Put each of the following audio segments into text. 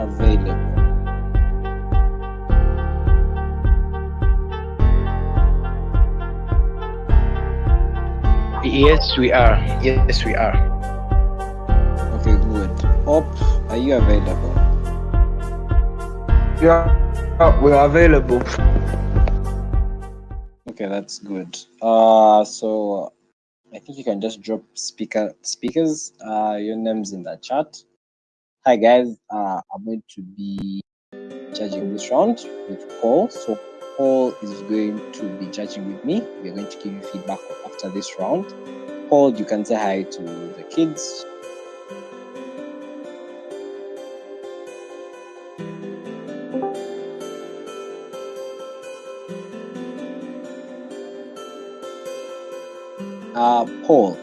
available? Yes, we are. Yes, we are. Okay, good. Op, are you available? Yeah, we're available. Okay, that's good. So I think you can just drop speakers, your names in the chat. Hi guys, I'm going to be judging this round with Paul. So Paul is going to be judging with me. We're going to give you feedback after this round. Paul, you can say hi to the kids. Paul,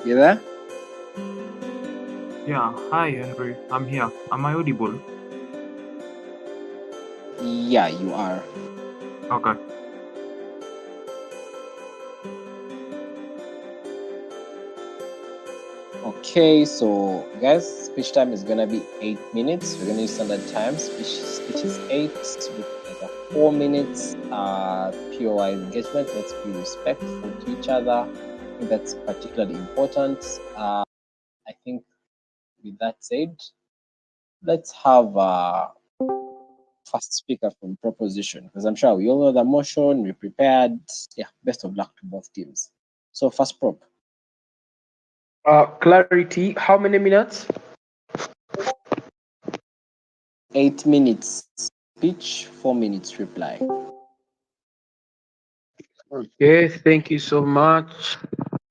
you there? Yeah, hi Henry, I'm here. Am I audible? Yeah, you are. Okay. Okay, so guys, speech time is gonna be 8 minutes. We're gonna use standard time. Speech is 8. With 4 minutes. POI engagement. Let's be respectful to each other. I think that's particularly important. I think with that said, let's have a first speaker from proposition, because I'm sure we all know the motion. We prepared. Yeah, best of luck to both teams. So first prop. Clarity. How many minutes? 8 minutes speech, 4 minutes reply. Okay, thank you so much.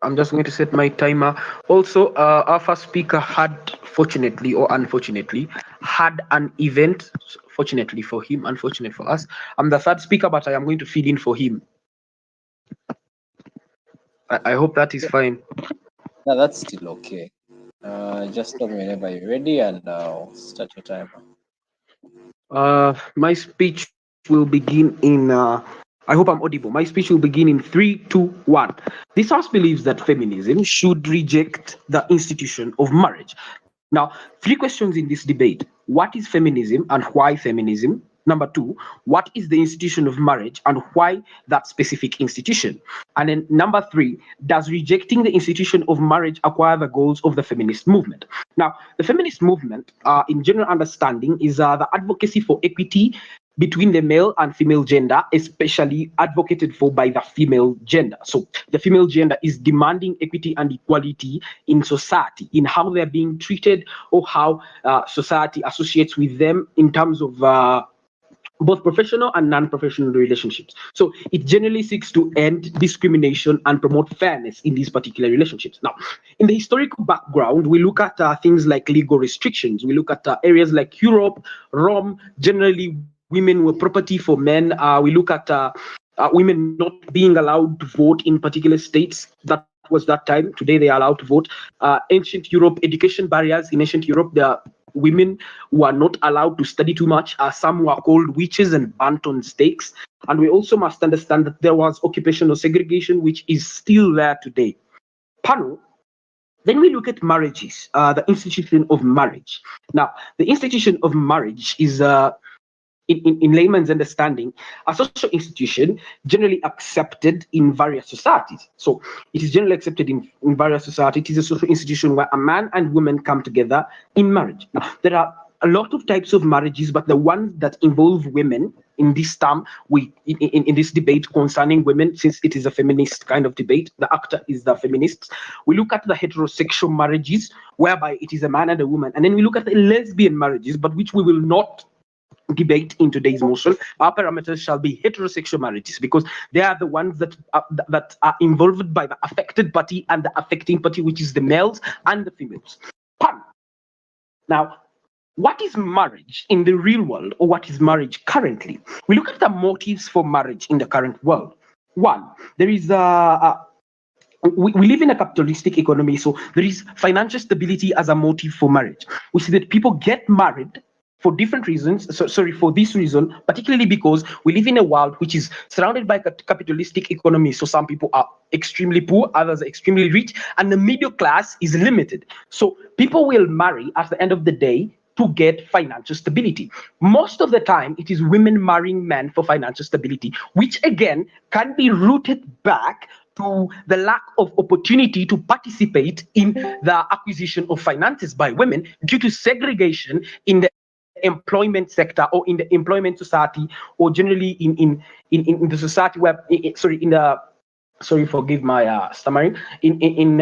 I'm just going to set my timer. Also, our first speaker had, fortunately or unfortunately, had an event. Fortunately for him, unfortunately for us. I'm the third speaker, but I am going to fill in for him. I hope that is fine. No, that's still okay. Just tell me whenever you're ready, and I'll start your timer. My speech will begin in. I hope I'm audible. My speech will begin in 3, 2, 1. This House believes that feminism should reject the institution of marriage. Now, 3 questions in this debate. What is feminism and why feminism? Number 2, what is the institution of marriage and why that specific institution? And then number 3, does rejecting the institution of marriage acquire the goals of the feminist movement? Now, the feminist movement, in general understanding, is the advocacy for equity between the male and female gender, especially advocated for by the female gender. So the female gender is demanding equity and equality in society, in how they're being treated or how society associates with them in terms of both professional and non-professional relationships. So it generally seeks to end discrimination and promote fairness in these particular relationships. Now, in the historical background, we look at things like legal restrictions. We look at areas like Europe, Rome. Generally, women were property for men. We look at women not being allowed to vote in particular states. That was that time. Today, they are allowed to vote. Ancient Europe, education barriers in ancient Europe, the women were not allowed to study too much. Some were called witches and burnt on stakes. And we also must understand that there was occupational segregation, which is still there today. Panel. Then we look at marriages, the institution of marriage. Now, the institution of marriage is in layman's understanding, a social institution generally accepted in various societies. So it is generally accepted in various societies. It is a social institution where a man and woman come together in marriage. Now, there are a lot of types of marriages, but the ones that involve women in this term, in this debate concerning women, since it is a feminist kind of debate, the actor is the feminists. We look at the heterosexual marriages, whereby it is a man and a woman. And then we look at the lesbian marriages, but which we will not debate in today's motion. Our parameters shall be heterosexual marriages, because they are the ones that are involved by the affected party and the affecting party, which is the males and the females. Now, what is marriage in the real world, or what is marriage currently? We look at the motives for marriage in the current world. One, there is we live in a capitalistic economy, so there is financial stability as a motive for marriage. We see that people get married for different reasons. For this reason, particularly because we live in a world which is surrounded by a capitalistic economy. So some people are extremely poor, others are extremely rich, and the middle class is limited. So people will marry at the end of the day to get financial stability. Most of the time, it is women marrying men for financial stability, which again can be rooted back to the lack of opportunity to participate in the acquisition of finances by women due to segregation in the employment sector or in the employment society, or generally in the society where sorry, forgive my stammering, in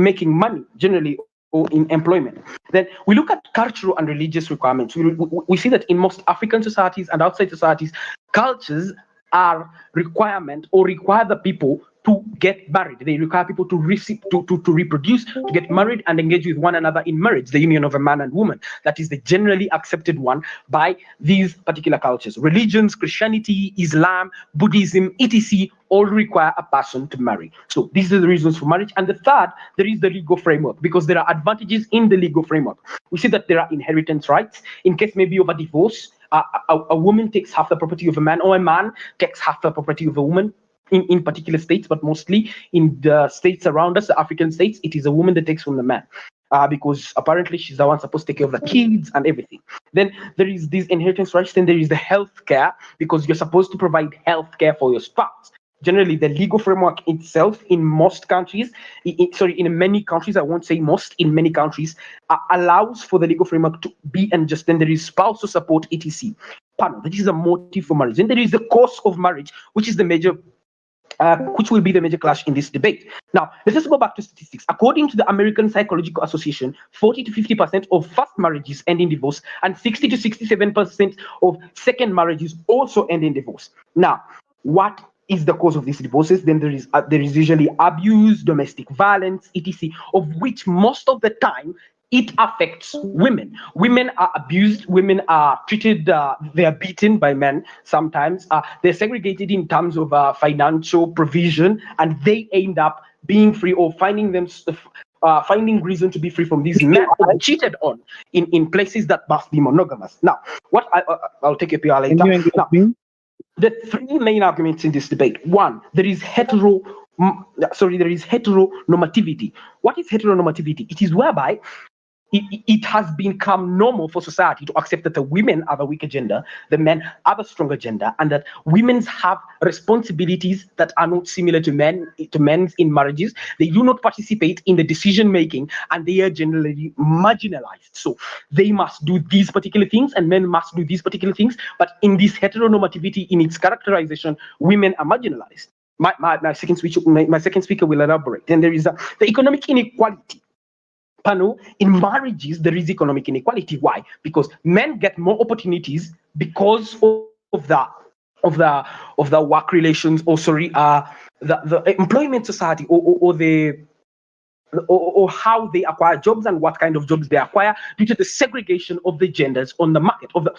making money generally, or in employment. Then we look at cultural and religious requirements. We see that in most African societies and outside societies, cultures are requirement or require the people to get married. They require people to reproduce, to get married and engage with one another in marriage, the union of a man and woman. That is the generally accepted one by these particular cultures. Religions, Christianity, Islam, Buddhism, etc. all require a person to marry. So these are the reasons for marriage. And the third, there is the legal framework, because there are advantages in the legal framework. We see that there are inheritance rights in case maybe of a divorce. A woman takes half the property of a man, or a man takes half the property of a woman. In particular states, but mostly in the states around us, the African states, it is a woman that takes from the man. Because apparently she's the one supposed to take care of the kids and everything. Then there is these inheritance rights. Then there is the health care, because you're supposed to provide health care for your spouse. Generally, the legal framework itself in most countries, in many countries, I won't say most, in many countries, allows for the legal framework to be unjust. Then there is spousal support, etc. That is a motive for marriage. Then there is the cost of marriage, which is the major which will be the major clash in this debate. Now, let's just go back to statistics. According to the American Psychological Association, 40 to 50% of first marriages end in divorce, and 60 to 67% of second marriages also end in divorce. Now, what is the cause of these divorces? Then there is usually abuse, domestic violence, etc., of which most of the time it affects women. Women are abused. Women are treated. They are beaten by men. Sometimes they're segregated in terms of financial provision, and they end up being free or finding reason to be free from these men or cheated on in places that must be monogamous. Now, what I'll take a PR later. Now, the three main arguments in this debate. One, there is heteronormativity. What is heteronormativity? It is whereby it has become normal for society to accept that the women are the weaker gender, the men are the stronger gender, and that women have responsibilities that are not similar to men's in marriages. They do not participate in the decision making, and they are generally marginalized. So they must do these particular things, and men must do these particular things. But in this heteronormativity, in its characterization, women are marginalized. My second speaker will elaborate. Then there is the economic inequality. In marriages, there is economic inequality. Why? Because men get more opportunities because of the work relations, or the employment society, or how they acquire jobs and what kind of jobs they acquire due to the segregation of the genders on the market of the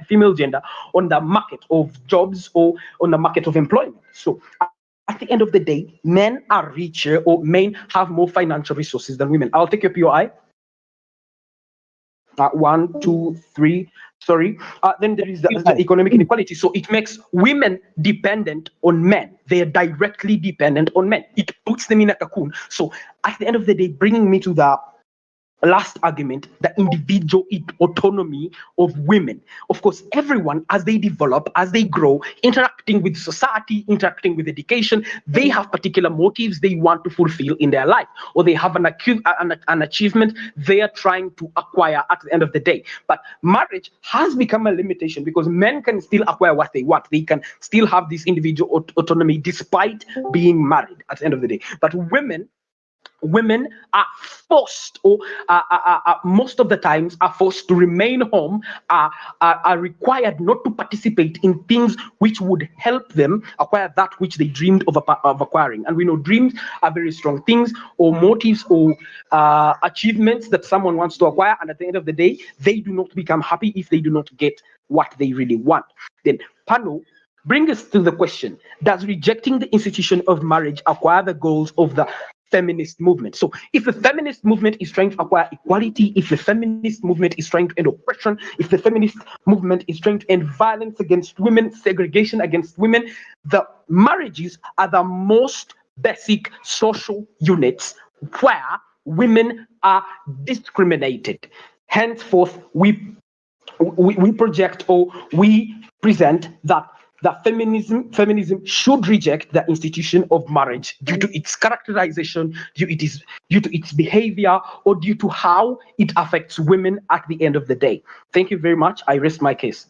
female gender on the market of jobs or on the market of employment. So at the end of the day, men are richer, or men have more financial resources than women. I'll take your POI. 1, 2, 3. Sorry. Then there is the economic inequality. So it makes women dependent on men. They are directly dependent on men. It puts them in a cocoon. So at the end of the day, bringing me to the last argument, the individual autonomy of women. Of course, everyone, as they develop, as they grow, interacting with society, interacting with education, they have particular motives they want to fulfill in their life, or they have an achievement they are trying to acquire at the end of the day. But marriage has become a limitation, because men can still acquire what they want. They can still have this individual autonomy despite being married at the end of the day. But women are forced, or most of the times are forced to remain home, are required not to participate in things which would help them acquire that which they dreamed of acquiring. And we know dreams are very strong things, or motives, or achievements that someone wants to acquire, and at the end of the day, they do not become happy if they do not get what they really want. Then bring us to the question: does rejecting the institution of marriage acquire the goals of the feminist movement? So if the feminist movement is trying to acquire equality, if the feminist movement is trying to end oppression, if the feminist movement is trying to end violence against women, segregation against women, the marriages are the most basic social units where women are discriminated. henceforth we project or we present that feminism should reject the institution of marriage due to its characterization, due to its behavior, or due to how it affects women at the end of the day. Thank you very much. I rest my case.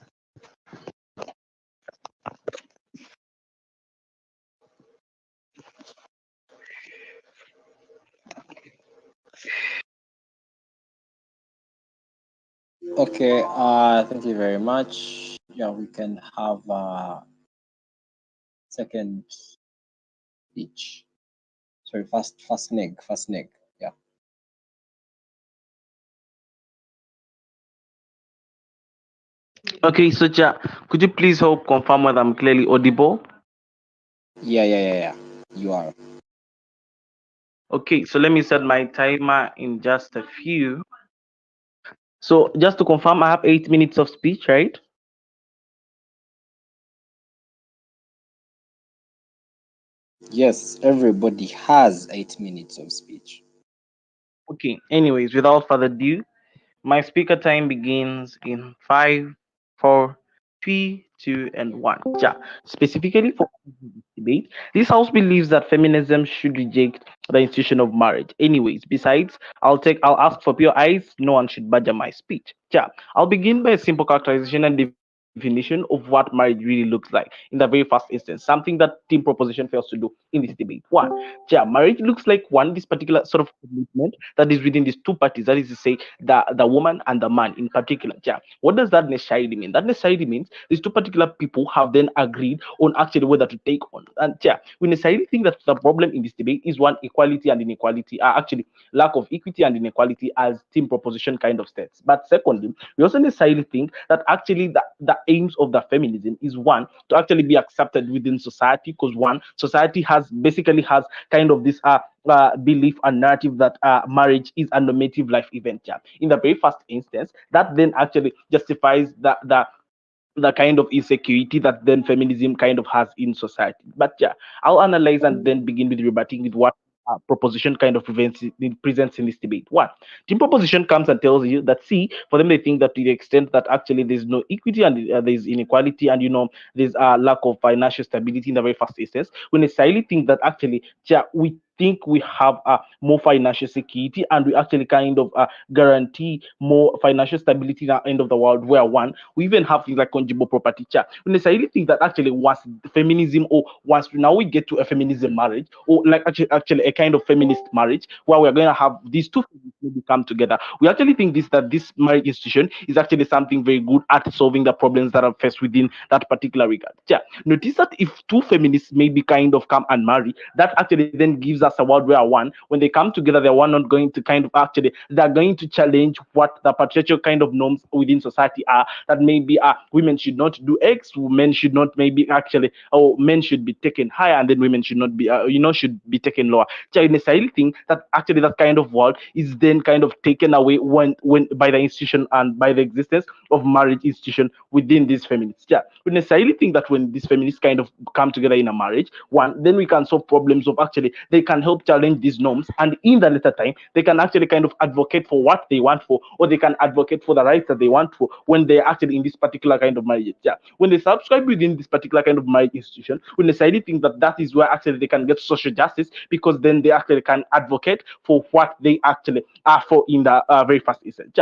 Okay, thank you very much. Yeah, we can have second speech. Sorry, first neg. Yeah. Okay, so could you please help confirm whether I'm clearly audible? Yeah. You are. Okay, so let me set my timer in just a few. So just to confirm, I have 8 minutes of speech, right? Yes, everybody has 8 minutes of speech. Okay, anyways, without further ado, my speaker time begins in 5, 4, 3, 2, and 1. Ja. Specifically for this debate, this house believes that feminism should reject the institution of marriage. Anyways, besides, I'll ask for pure eyes. No one should badger my speech. Ja. I'll begin by a simple characterization and definition of what marriage really looks like in the very first instance, something that team proposition fails to do in this debate. One, ja, marriage looks like this particular sort of commitment that is within these two parties, that is to say, the woman and the man in particular. Yeah. What does that necessarily mean? That necessarily means these two particular people have then agreed on actually whether to take on. And yeah, we necessarily think that the problem in this debate is one, equality and inequality, actually lack of equity and inequality as team proposition kind of states. But secondly, we also necessarily think that actually the aims of the feminism is one, to actually be accepted within society, because one, society has kind of this belief and narrative that marriage is a normative life event. Yeah. In the very first instance, that then actually justifies the kind of insecurity that then feminism kind of has in society. But yeah, I'll analyze and then begin with rebutting with what proposition kind of presents in this debate. One, team proposition comes and tells you that, see, for them, they think that to the extent that actually there's no equity and there's inequality and, there's a lack of financial stability in the very first instance, we necessarily think that actually, yeah, we think we have more financial security and we actually kind of guarantee more financial stability in the end of the world, where one, we even have things like conjugal property. We necessarily think that actually once feminism, or once now we get to a feminism marriage, or like actually a kind of feminist marriage where we're going to have these two things maybe come together, we actually think that this marriage institution is actually something very good at solving the problems that are faced within that particular regard. Notice that if two feminists maybe kind of come and marry, that actually then gives us a world where one, when they come together, they're one not going to kind of actually, they're going to challenge what the patriarchal kind of norms within society are, that maybe women should not do X, men should not maybe actually, or men should be taken higher and then women should not be should be taken lower. I necessarily think that actually that kind of world is then kind of taken away when by the institution and by the existence of marriage institution within these feminists. We necessarily think that when these feminists kind of come together in a marriage, one, then we can solve problems of actually they can help challenge these norms, and in the later time they can actually kind of advocate for what they want for, or they can advocate for the rights that they want for when they're actually in this particular kind of marriage. When they subscribe within this particular kind of marriage institution, we necessarily think that that is where actually they can get social justice, because then they actually can advocate for what they actually are for in the very first instance.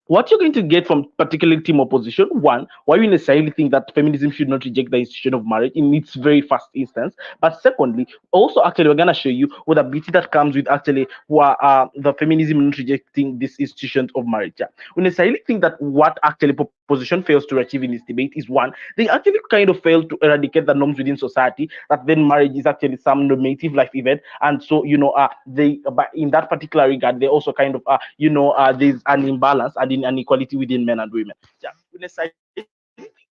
What you're going to get from particularly team opposition, one, why you necessarily think that feminism should not reject the institution of marriage in its very first instance. But secondly, also actually we're gonna show you with the beauty that comes with actually the feminism not rejecting this institution of marriage. We necessarily think that what actually proposition fails to achieve in this debate is one, they actually kind of fail to eradicate the norms within society that then marriage is actually some normative life event, and so they, but in that particular regard, they also kind of there's an imbalance and inequality within men and women. We necessarily think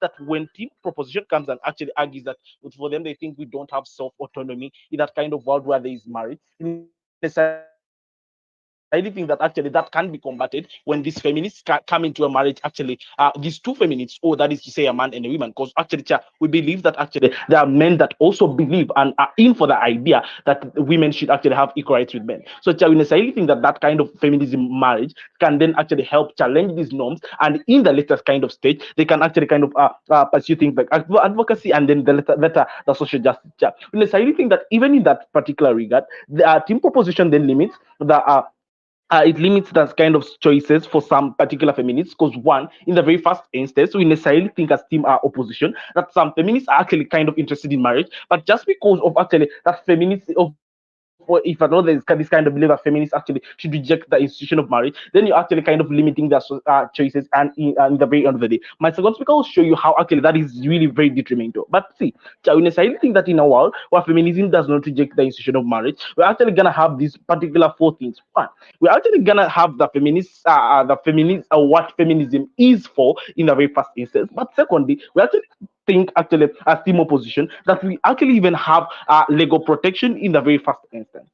that when team proposition comes and actually argues that for them they think we don't have self autonomy in that kind of world where there is marriage, we necessarily think that actually necessarily think that actually that can be combated when these feminists come into a marriage. Actually, these two feminists, or that is to say, a man and a woman, because actually, we believe that actually there are men that also believe and are in for the idea that women should actually have equal rights with men. So, we necessarily think that that kind of feminism marriage can then actually help challenge these norms, and in the latest kind of stage, they can actually kind of pursue things like advocacy, and then the later the social justice. We necessarily think that even in that particular regard, the team proposition then limits the it limits that kind of choices for some particular feminists, because one, in the very first instance, we necessarily think as team opposition that some feminists are actually kind of interested in marriage, but just because of actually that feminists of, or if at all there is this kind of belief that feminists actually should reject the institution of marriage, then you're actually kind of limiting their choices, and in the very end of the day, my second speaker will show you how actually that is really very detrimental. But see, we necessarily think that in a world where feminism does not reject the institution of marriage, we're actually gonna have these particular four things. One, we're actually gonna have the feminist, what feminism is for in the very first instance. But secondly, we actually think actually as team opposition that we actually even have legal protection in the very first instance.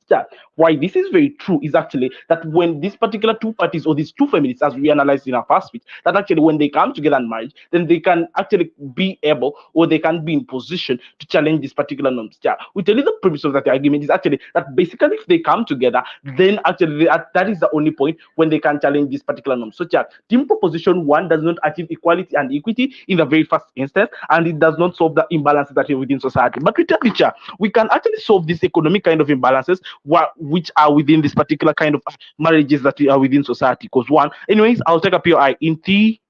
Why this is very true is actually that when these particular two parties, or these two feminists, as we analyzed in our first speech, that actually when they come together in marriage, then they can actually be able, or they can be in position to challenge these particular norms. We tell you the premise of that argument is actually that basically if they come together, then actually that is the only point when they can challenge this particular norm. So team proposition one does not achieve equality and equity in the very first instance, and it does not solve the imbalances that are within society. But we tell you, we can actually solve these economic kind of imbalances which are within this particular kind of marriages that are within society. Because one, anyways, I'll take up your eye in 3,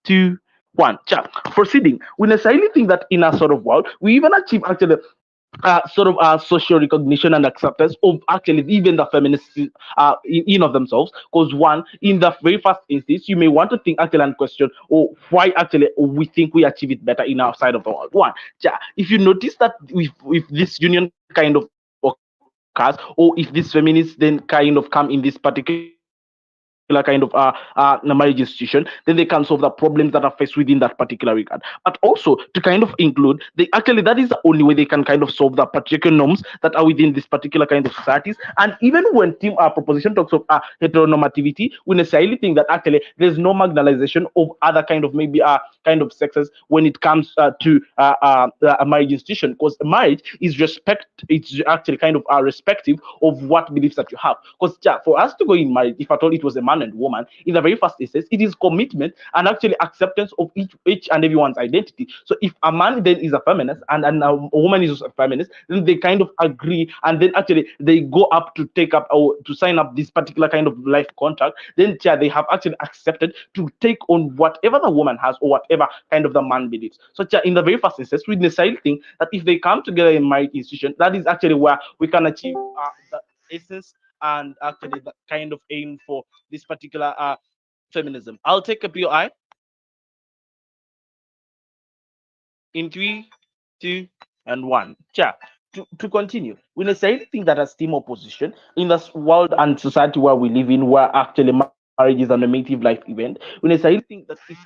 2, 1. Proceeding, we necessarily think that in a sort of world, we even achieve actually sort of social recognition and acceptance of actually even the feminists in of themselves. Because one, in the very first instance, you may want to think actually and question, oh, why actually we think we achieve it better in our side of the world. One, if you notice that if this union kind of occurs, or if these feminists then kind of come in this particular kind of marriage institution, then they can solve the problems that are faced within that particular regard. But also to kind of include, actually that is the only way they can kind of solve the particular norms that are within this particular kind of societies. And even when team proposition talks of heteronormativity, we necessarily think that actually there's no marginalization of other kind of maybe kind of sexes when it comes to a marriage institution, because marriage is it's actually kind of respective of what beliefs that you have. Because for us to go in marriage, if at all it was a man and woman, in the very first instance, it is commitment and actually acceptance of each and everyone's identity. So if a man then is a feminist, and a woman is a feminist, then they kind of agree, and then actually they go up to take up or to sign up this particular kind of life contract. Then they have actually accepted to take on whatever the woman has, or whatever kind of the man believes. So in the very first instance, we necessarily think that if they come together in marriage institution, that is actually where we can achieve the essence and actually the kind of aim for this particular feminism. I'll take a POI in 3, 2, and 1. To continue, we necessarily think that as team opposition in this world and society where we live in, where actually marriage is a normative life event, we necessarily think that if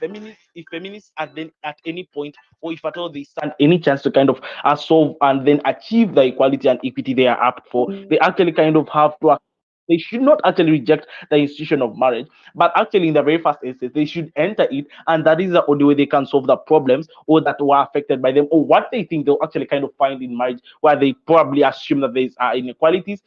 feminists at then at any point, or if at all they stand any chance to kind of solve and then achieve the equality and equity they are up for, they actually kind of have to. They should not actually reject the institution of marriage, but actually, in the very first instance, they should enter it, and that is the only way they can solve the problems or that were affected by them, or what they think they'll actually kind of find in marriage, where they probably assume that there is inequalities.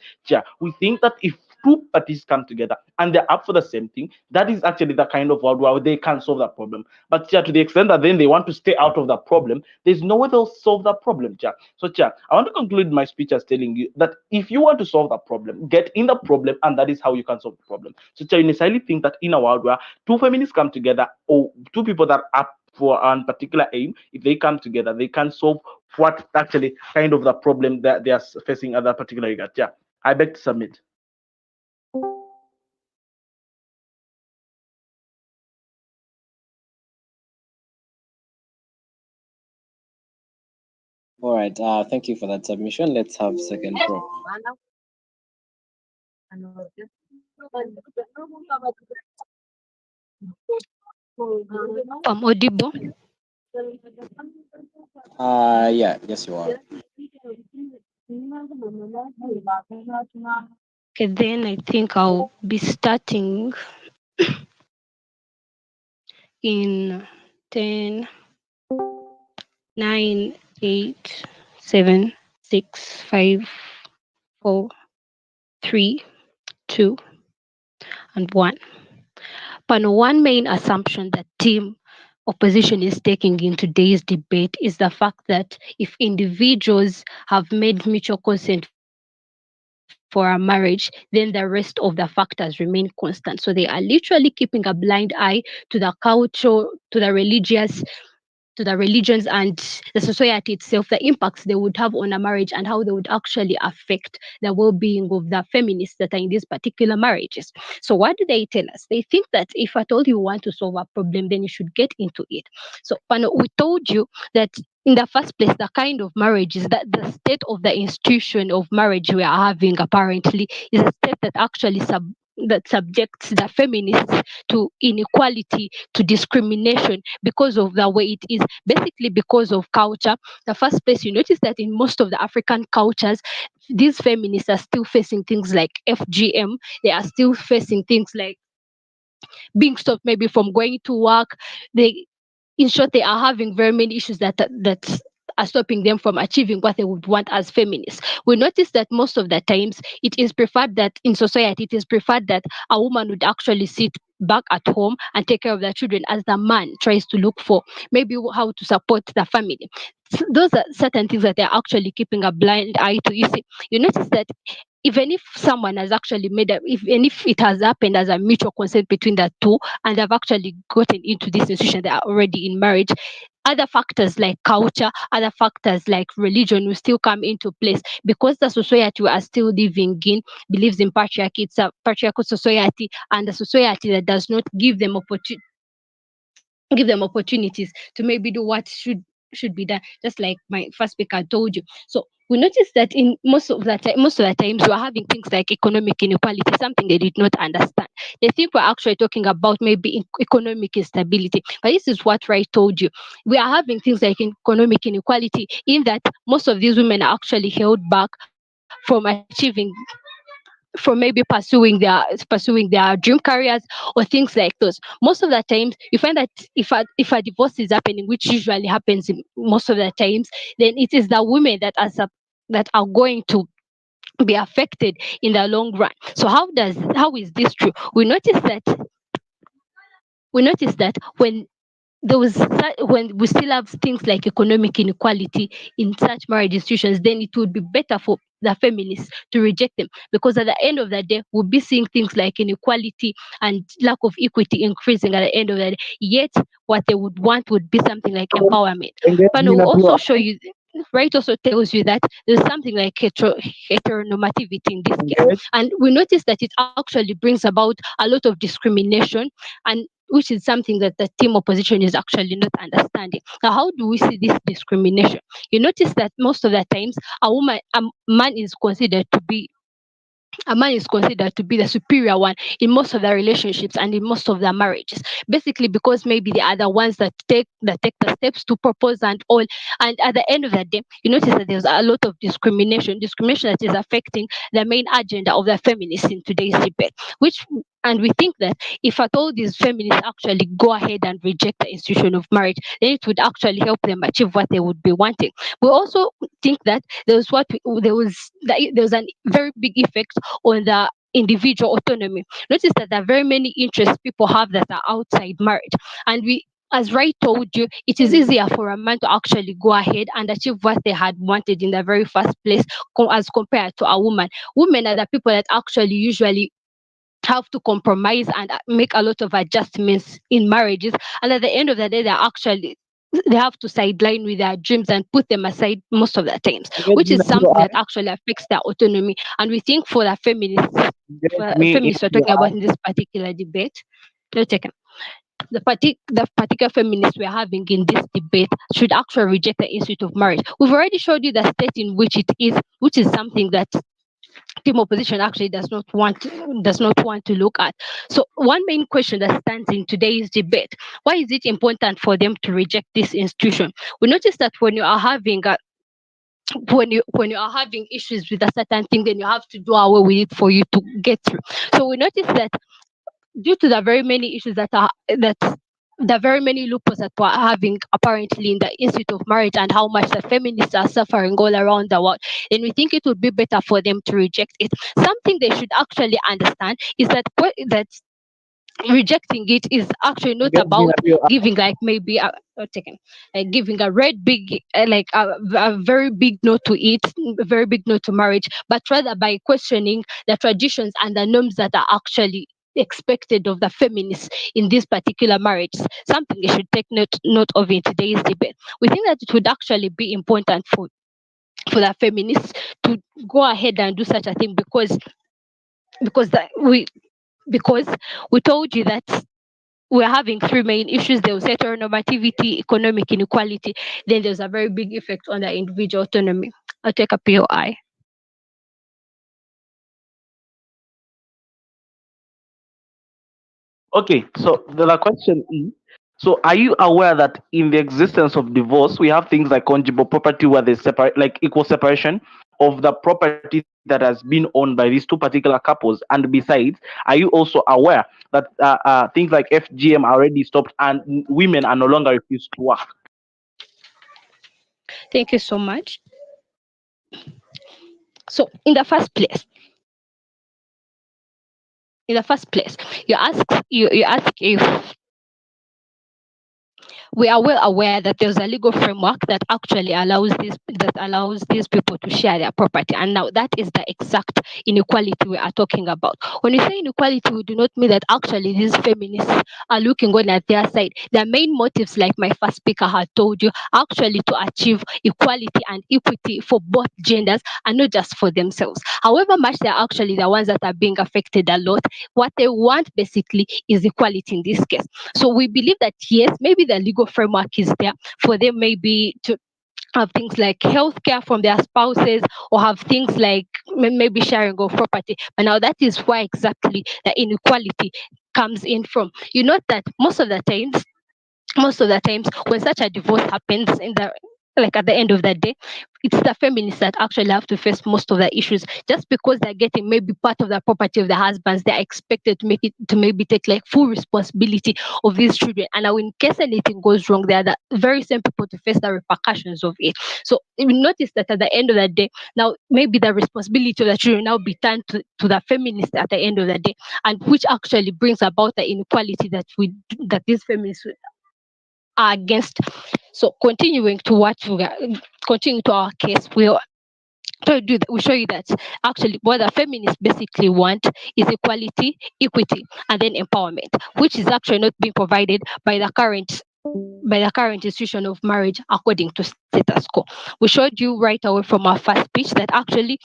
We think that if two parties come together and they're up for the same thing, that is actually the kind of world where they can solve that problem. But to the extent that then they want to stay out of the problem, there's no way they'll solve that problem. So, I want to conclude my speech as telling you that if you want to solve that problem, get in the problem, and that is how you can solve the problem. So, you necessarily think that in a world where two feminists come together, or two people that are up for a particular aim, if they come together, they can solve what actually kind of the problem that they are facing at that particular regard. I beg to submit. All right. Thank you for that submission. Let's have second prop. I'm audible. Yeah. Yes, you are. Okay, then I think I'll be starting in 10, 9, 8, 7, 6, 5, 4, 3, 2, and 1. But one main assumption that team opposition is taking in today's debate is the fact that if individuals have made mutual consent for a marriage, then the rest of the factors remain constant. So they are literally keeping a blind eye to the culture, to the religious to the religions and the society itself, the impacts they would have on a marriage and how they would actually affect the well-being of the feminists that are in these particular marriages. So what do they tell us? They think that if at all you want to solve a problem, then you should get into it. So Pano, we told you that in the first place, the kind of marriage is that the state of the institution of marriage we are having apparently is a state that actually that subjects the feminists to inequality, to discrimination because of the way it is, basically because of culture. The first place, you notice that in most of the African cultures, these feminists are still facing things like FGM. They are still facing things like being stopped maybe from going to work. They, in short, they are having very many issues that are stopping them from achieving what they would want as feminists. We notice that most of the times it is preferred that in society it is preferred that a woman would actually sit back at home and take care of their children as the man tries to look for maybe how to support the family. Those are certain things that they're actually keeping a blind eye to. You see, you notice that even if someone has actually made a, even if it has happened as a mutual consent between the two and they've actually gotten into this institution, they are already in marriage, other factors like culture, other factors like religion will still come into place because the society we are still living in believes in patriarchy. It's a patriarchal society and a society that does not give them opportunities to maybe do what should be done, just like my first speaker told you. So we notice that in most of the times we're having things like economic inequality, something they did not understand. They think we're actually talking about maybe economic instability, but this is what Wright told you. We are having things like economic inequality in that most of these women are actually held back from achieving, from maybe pursuing their dream careers or things like those. Most of the times you find that if a divorce is happening, which usually happens in most of the times, then it is the women that are going to be affected in the long run. So how is this true? We notice that when when we still have things like economic inequality in such marriage institutions, then it would be better for the feminists to reject them, because at the end of the day we'll be seeing things like inequality and lack of equity increasing at the end of the day, yet what they would want would be something like empowerment. But will also show you, right, also tells you that there's something like heteronormativity in this case, and we notice that it actually brings about a lot of discrimination, and which is something that the team opposition is actually not understanding. Now, how do we see this discrimination? You notice that most of the times a man is considered to be the superior one in most of their relationships and in most of their marriages, basically because maybe they are the ones that take the steps to propose and all. And at the end of the day, you notice that there's a lot of discrimination that is affecting the main agenda of the feminists in today's debate, which, and we think that if at all these feminists actually go ahead and reject the institution of marriage, then it would actually help them achieve what they would be wanting. We also think that there was an very big effect on the individual autonomy. Notice that there are very many interests people have that are outside marriage. And as Wright told you, it is easier for a man to actually go ahead and achieve what they had wanted in the very first place as compared to a woman. Women are the people that actually usually have to compromise and make a lot of adjustments in marriages, and at the end of the day they have to sideline with their dreams and put them aside most of the times, which is something that actually affects their autonomy. And we think for the feminists we're talking about in this particular debate, let's take the particular feminists we're having in this debate should actually reject the institute of marriage. We've already showed you the state in which it is, which is something that team opposition actually does not want to look at. So one main question that stands in today's debate: why is it important for them to reject this institution? We notice that when you are having when you are having issues with a certain thing, then you have to do away with it for you to get through. So we notice that due to the very many issues that the very many loopholes that we're having apparently in the institute of marriage, and how much the feminists are suffering all around the world, then we think it would be better for them to reject it. Something they should actually understand is that that rejecting it is actually not Guys, about giving like maybe taken giving a red big like a very big no to it, a very big no to marriage, but rather by questioning the traditions and the norms that are actually expected of the feminists in this particular marriage. Something they should take note of in today's debate. We think that it would actually be important for the feminists to go ahead and do such a thing, because that because we told you that we're having three main issues. There was heteronormativity, economic inequality, then there's a very big effect on the individual autonomy. I'll take a POI. Okay, so the question is, so are you aware that in the existence of divorce, we have things like conjugal property where there's separate, like equal separation of the property that has been owned by these two particular couples? And besides, are you also aware that things like FGM are already stopped and women are no longer refused to work? Thank you so much. So in the first place, you ask if we are well aware that there's a legal framework that actually allows these people to share their property. And now that is the exact inequality we are talking about. When we say inequality, we do not mean that actually these feminists are looking on at their side. Their main motives, like my first speaker had told you, are actually to achieve equality and equity for both genders and not just for themselves. However much they're actually the ones that are being affected a lot, what they want basically is equality in this case. So we believe that yes, maybe the legal framework is there for them, maybe to have things like healthcare from their spouses, or have things like maybe sharing of property. But now that is why exactly the inequality comes in from. You note that most of the times when such a divorce happens in the like at the end of the day, it's the feminists that actually have to face most of the issues, just because they're getting maybe part of the property of the husbands. They're expected to maybe take like full responsibility of these children, and now in case anything goes wrong, they are the very same people to face the repercussions of it. So you notice that at the end of the day, now maybe the responsibility of the children now be turned to the feminists at the end of the day, and which actually brings about the inequality that these feminists are against. So continuing to our case, we show you that actually what the feminists basically want is equality, equity, and then empowerment, which is actually not being provided by the current institution of marriage according to status quo. We showed you right away from our first speech that actually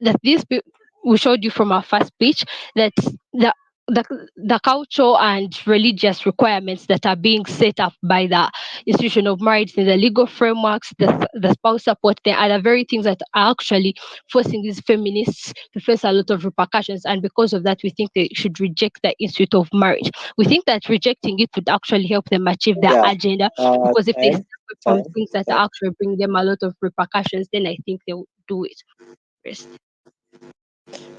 that these pe- we showed you from our first speech that the the, the cultural and religious requirements that are being set up by the institution of marriage in the legal frameworks, the spouse support, they are the very things that are actually forcing these feminists to face a lot of repercussions. And because of that, we think they should reject the institute of marriage. We think that rejecting it would actually help them achieve their Yeah. agenda, because if they Time. step away from Time. things that Time. are actually bring them a lot of repercussions, then I think they will do it first.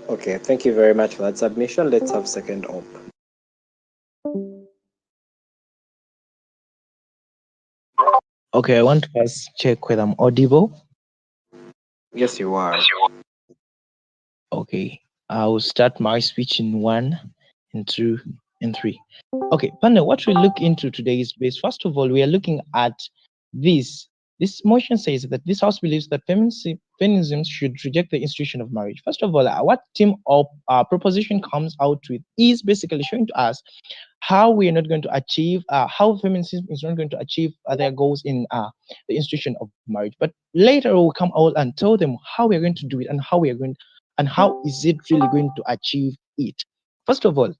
Okay. Thank you very much for that submission. Let's have second op. Okay, I want to first check whether I'm audible. Yes, you are. Okay, I'll start my speech in 1 and 2 and 3. Okay, panel, what we look into today is based, first of all, we are looking at this. This motion says that this House believes that feminism should reject the institution of marriage. First of all, what team of proposition comes out with is basically showing to us how we are not going to achieve, how feminism is not going to achieve their goals in the institution of marriage. But later we'll come out and tell them how we are going to do it and how we are going, and how is it really going to achieve it. First of all,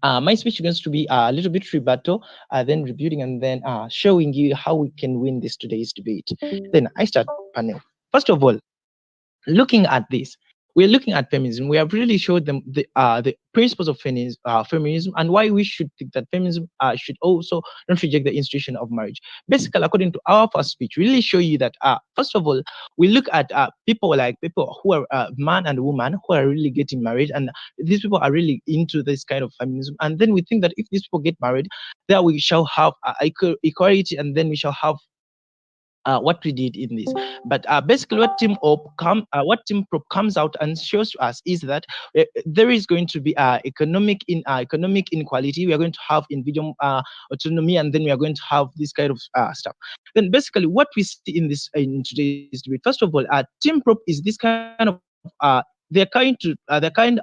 my speech is going to be a little bit rebuttal, then rebuilding, and then showing you how we can win this today's debate. Then I start panel. First of all, looking at this, we're looking at feminism. We have really showed them the principles of feminism, and why we should think that feminism should also not reject the institution of marriage. Basically, according to our first speech, we really show you that first of all, we look at people who are man and woman who are really getting married, and these people are really into this kind of feminism. And then we think that if these people get married, then we shall have equality, and then we shall have what we did in this. But basically, what Team Prop comes out and shows to us is that there is going to be economic inequality. We are going to have individual autonomy, and then we are going to have this kind of stuff. Then basically, what we see in today's debate, first of all, Team Prop is this kind of they're kind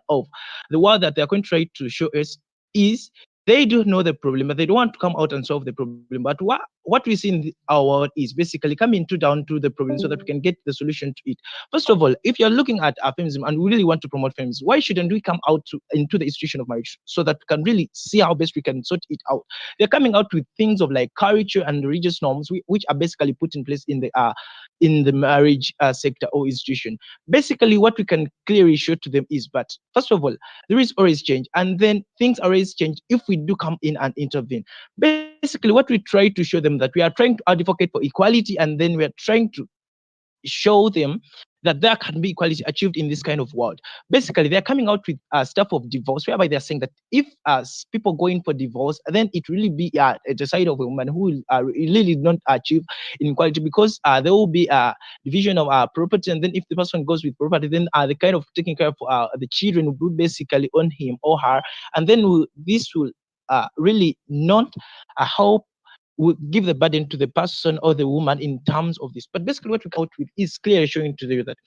of the word that they're going to try to show us is they do know the problem, but they don't want to come out and solve the problem. But what we see in our world is basically coming down to the problem so that we can get the solution to it. First of all, if you're looking at feminism and we really want to promote feminism, why shouldn't we come out into the institution of marriage so that we can really see how best we can sort it out? They're coming out with things of like culture and religious norms, which are basically put in place in the marriage sector or institution. Basically, what we can clearly show to them is, but first of all, there is always change, and then things always change if we do come in and intervene. Basically, what we try to show them that we are trying to advocate for equality, and then we are trying to show them that there can be equality achieved in this kind of world. Basically, they're coming out with stuff of divorce, whereby they're saying that if people go in for divorce, then it really be the side of a woman who will really not achieve inequality, because there will be a division of property, and then if the person goes with property, then the kind of taking care of the children will be basically on him or her, and then this will really not help would give the burden to the person or the woman in terms of this. But basically, what we come out with is clearly showing to you that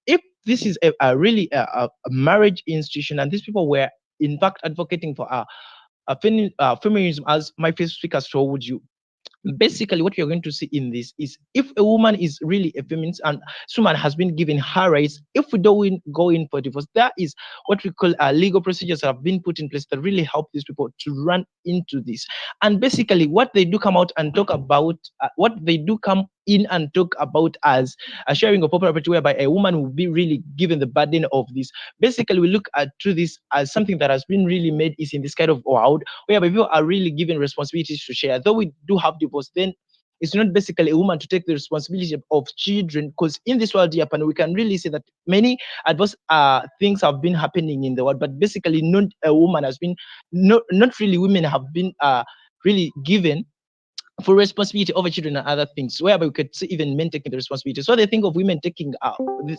if this is really a marriage institution, and these people were in fact advocating for feminism, as my first speaker told you, basically what you're going to see in this is if a woman is really a feminist and someone has been given her rights, if we don't go in for divorce, there is what we call legal procedures that have been put in place that really help these people to run into this. And basically what they do come out and talk about, what they do come in and talk about as a sharing of property, whereby a woman will be really given the burden of this. Basically, we look at to this as something that has been really made is in this kind of world, whereby people are really given responsibilities to share. Though we do have divorce, then it's not basically a woman to take the responsibility of children, because in this world, Japan, we can really see that many adverse things have been happening in the world, but basically not a woman has been, not really women have been really given for responsibility over children and other things, whereby we could see even men taking the responsibility. So they think of women taking,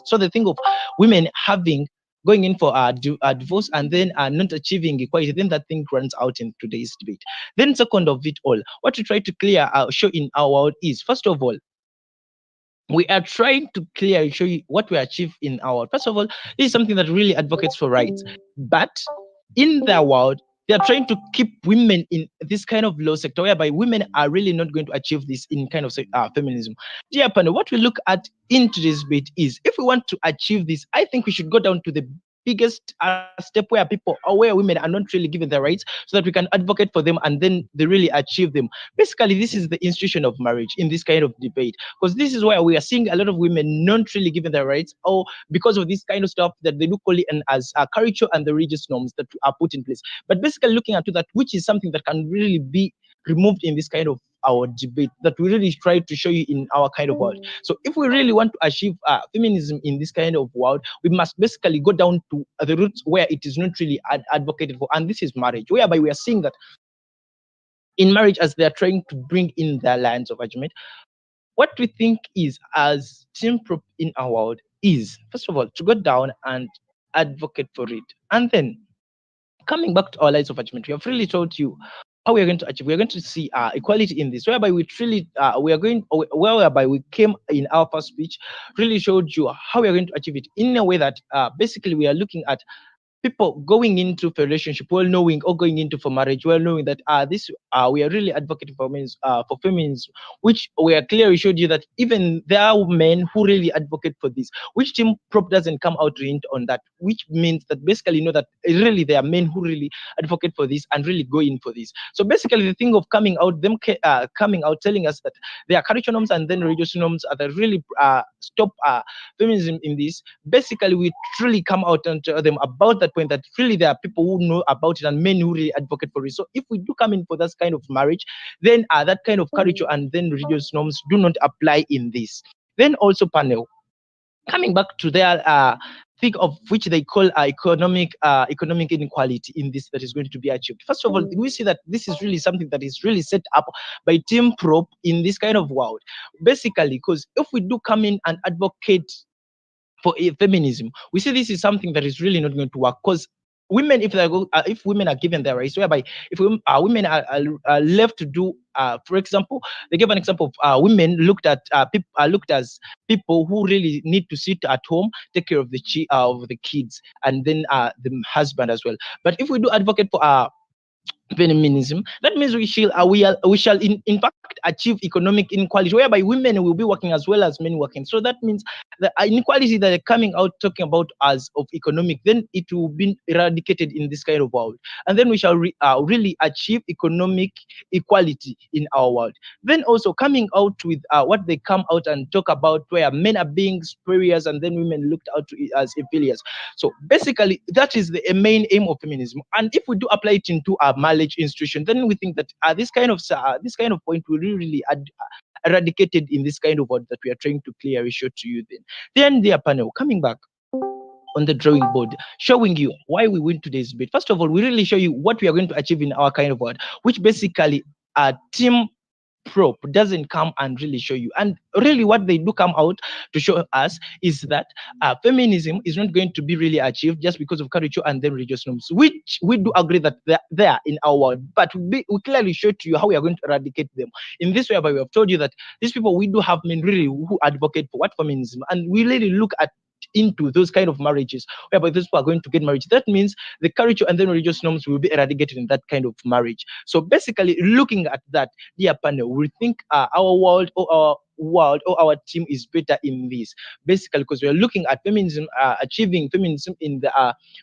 so they think of women having, going in for a divorce and then not achieving equality, then that thing runs out in today's debate. Then second of it all, what we try to clear show in our world is, first of all, we are trying to clearly show you what we achieve in our world. First of all, this is something that really advocates for rights, but in their world, they are trying to keep women in this kind of low sector, whereby women are really not going to achieve this in kind of feminism. Dear panel, what we look at in today's debate is, if we want to achieve this, I think we should go down to the biggest step where people or where women are not really given their rights, so that we can advocate for them and then they really achieve them. Basically, this is the institution of marriage in this kind of debate, because this is where we are seeing a lot of women not really given their rights, or because of this kind of stuff that they do call it as culture and the religious norms that are put in place. But basically looking at that, which is something that can really be removed in this kind of our debate, that we really try to show you in our kind of world. So if we really want to achieve feminism in this kind of world, we must basically go down to the roots where it is not really advocated for, and this is marriage, whereby we are seeing that in marriage, as they are trying to bring in their lines of argument, what we think is as Team Prop in our world is, first of all, to go down and advocate for it, and then coming back to our lines of argument, we have really told you how we are going to achieve. We are going to see equality in this, whereby we truly we are going, whereby we came in our first speech, really showed you how we are going to achieve it in a way that basically we are looking at people going into a relationship well knowing, or going into for marriage well knowing that this we are really advocating for feminism, which we are clearly showed you that even there are men who really advocate for this, which team prop doesn't come out to hint on that, which means that basically you know that really there are men who really advocate for this and really go in for this. So basically the thing of coming out, them coming out telling us that there are cultural norms and then religious norms that really stop feminism in this. Basically we truly come out and tell them about that point, that really there are people who know about it and men who really advocate for it. So if we do come in for that kind of marriage, then that kind of culture and then religious norms do not apply in this. Then also panel, coming back to their thing of which they call economic inequality in this that is going to be achieved. First of all, we see that this is really something that is really set up by Team Prop in this kind of world. Basically, because if we do come in and advocate for feminism, we see this is something that is really not going to work, because women, if women are given their rights, whereby if women are left to do, for example, they gave an example of women looked as people who really need to sit at home, take care of the kids, and then the husband as well. But if we do advocate for feminism, that means we shall in fact achieve economic inequality, whereby women will be working as well as men working. So that means the inequality that are coming out talking about as of economic, then it will be eradicated in this kind of world, and then we shall really achieve economic equality in our world. Then also coming out with what they come out and talk about, where men are being superiors and then women looked out to it as inferiors. So basically that is the main aim of feminism. And if we do apply it into our knowledge institution, then we think that this kind of point will really eradicated in this kind of word that we are trying to clearly show to you. Then their panel coming back on the drawing board, showing you why we win today's debate. First of all, we really show you what we are going to achieve in our kind of word, which basically Team Prop doesn't come and really show you. And really what they do come out to show us is that feminism is not going to be really achieved just because of culture and then religious norms, which we do agree that they are in our world, but we clearly show to you how we are going to eradicate them in this way. But we have told you that these people, we do have men really who advocate for what feminism, and we really look at into those kind of marriages whereby those people are going to get married. That means the culture and then religious norms will be eradicated in that kind of marriage. So basically looking at that, dear panel, we think our world or our team is better in this, basically because we are looking at feminism, achieving feminism in the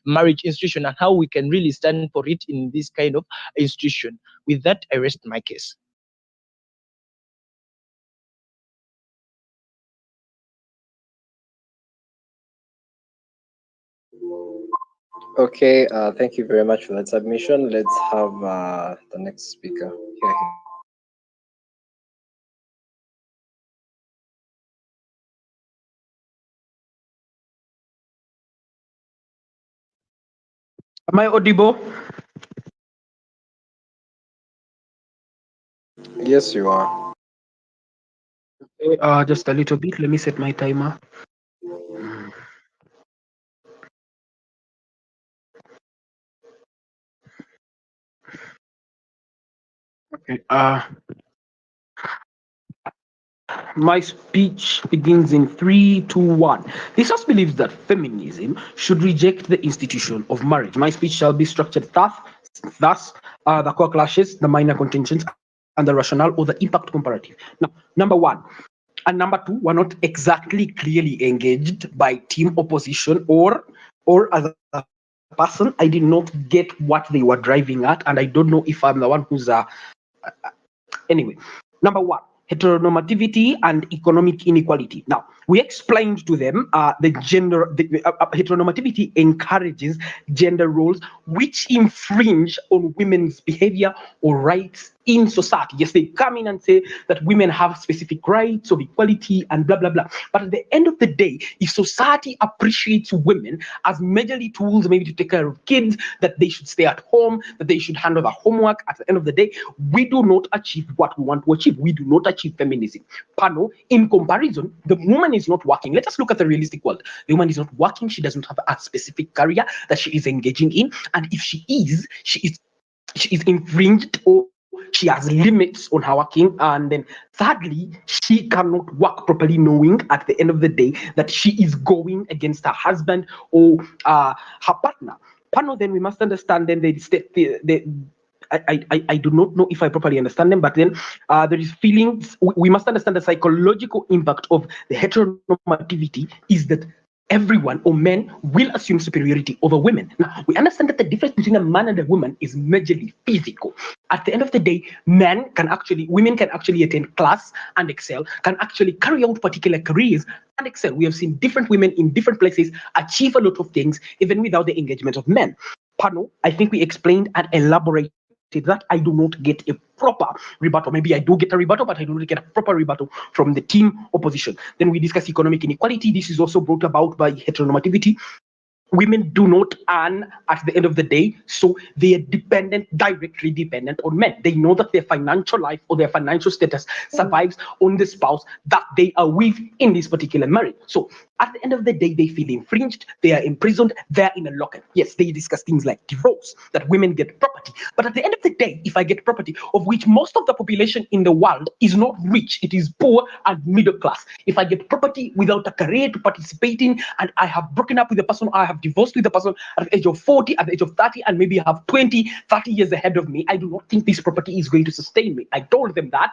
marriage institution, and how we can really stand for it in this kind of institution. With that, I rest my case. Okay, thank you very much for that submission. Let's have the next speaker here. Am I audible? Yes, you are. Okay, just a little bit. Let me set my timer. Okay. My speech begins in 3, 2, 1. This house believes that feminism should reject the institution of marriage. My speech shall be structured thus the core clashes, the minor contentions, and the rationale or the impact comparative. Now, number 1 and number 2 were not exactly clearly engaged by team opposition or as a person. I did not get what they were driving at, and I don't know if I'm the one who's anyway. Number 1, heteronormativity and economic inequality. Now, we explained to them heteronormativity encourages gender roles which infringe on women's behavior or rights in society. Yes, they come in and say that women have specific rights of equality and blah, blah, blah. But at the end of the day, if society appreciates women as majorly tools, maybe to take care of kids, that they should stay at home, that they should handle the homework, at the end of the day, we do not achieve what we want to achieve. We do not achieve feminism. Pano, in comparison, the woman is not working. Let us look at the realistic world. The woman is not working. She doesn't have a specific career that she is engaging in. And if she is infringed, or she has limits on her working. And then thirdly, she cannot work properly, knowing at the end of the day that she is going against her husband or her partner. Panel, then we must understand then I do not know if I properly understand them, but then there is feelings. We must understand the psychological impact of the heteronormativity is that everyone or men will assume superiority over women. Now, we understand that the difference between a man and a woman is majorly physical. At the end of the day, women can actually attend class and excel, can actually carry out particular careers and excel. We have seen different women in different places achieve a lot of things, even without the engagement of men. Pano, I think we explained and elaborated that. I do not get a proper rebuttal. Maybe I do get a rebuttal, but I do not get a proper rebuttal from the team opposition. Then we discuss economic inequality. This is also brought about by heteronormativity. Women do not earn at the end of the day, so they are directly dependent on men. They know that their financial life or their financial status survives on the spouse that they are with in this particular marriage. So at the end of the day, they feel infringed, they are imprisoned, they're in a lockup. Yes, they discuss things like divorce, that women get property. But at the end of the day, if I get property, of which most of the population in the world is not rich, it is poor and middle class. If I get property without a career to participate in, and I have broken up with the person, I have divorced with the person at the age of 40, at the age of 30, and maybe I have 20, 30 years ahead of me, I do not think this property is going to sustain me. I told them that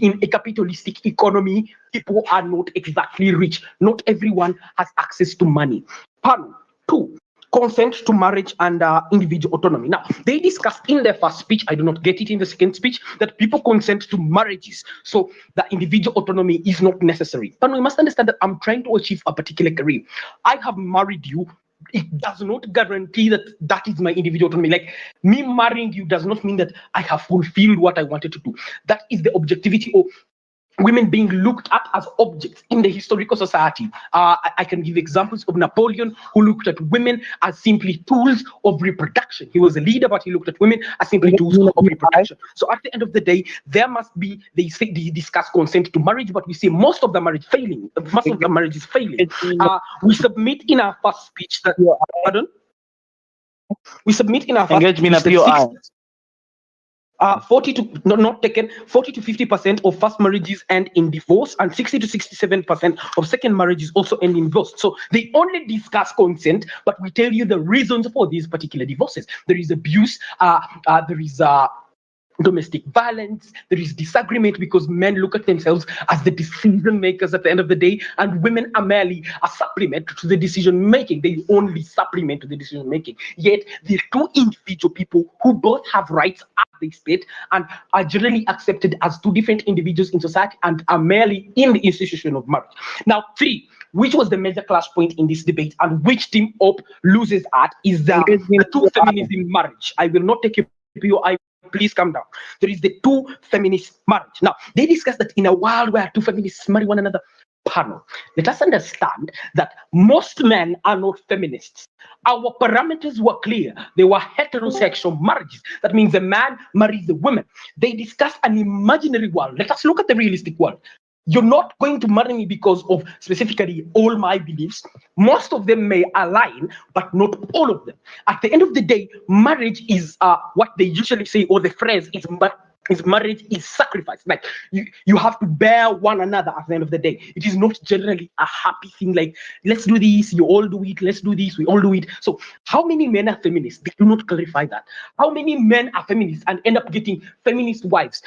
in a capitalistic economy, people are not exactly rich. Not everyone has access to money. Pardon. 2. Consent to marriage and individual autonomy. Now, they discussed in their first speech, I do not get it in the second speech, that people consent to marriages, so that individual autonomy is not necessary. But we must understand that I'm trying to achieve a particular career. I have married you. It does not guarantee that that is my individual autonomy. Like, me marrying you does not mean that I have fulfilled what I wanted to do. That is the objectivity of women being looked at as objects in the historical society. I can give examples of Napoleon, who looked at women as simply tools of reproduction. He was a leader, but he looked at women as simply tools of reproduction. So at the end of the day, there must be, they discuss consent to marriage, but we see most of the marriage failing. Most of the marriage is failing. We submit in our first speech that, pardon? We submit in our first speech 40 to 50% of first marriages end in divorce, and 60 to 67% of second marriages also end in divorce. So they only discuss consent, but we tell you the reasons for these particular divorces. There is abuse, there is domestic violence, there is disagreement because men look at themselves as the decision makers at the end of the day, and women are merely a supplement to the decision making. They only supplement to the decision making. Yet the two individual people who both have rights at the state and are generally accepted as two different individuals in society and are merely in the institution of marriage. Now, 3, which was the major clash point in this debate and which team up loses at, is the two feminism marriage. I will not take your POI. Please calm down. There is the two feminist marriage. Now, they discuss that in a world where two feminists marry one another. Panel, let us understand that most men are not feminists. Our parameters were clear. They were heterosexual marriages. That means a man marries a woman. They discuss an imaginary world. Let us look at the realistic world. You're not going to marry me because of specifically all my beliefs. Most of them may align, but not all of them. At the end of the day, marriage is what they usually say, or the phrase is marriage is sacrifice. Like, you have to bear one another at the end of the day. It is not generally a happy thing like, let's do this, you all do it, let's do this, we all do it. So how many men are feminists? They do not clarify that. How many men are feminists and end up getting feminist wives?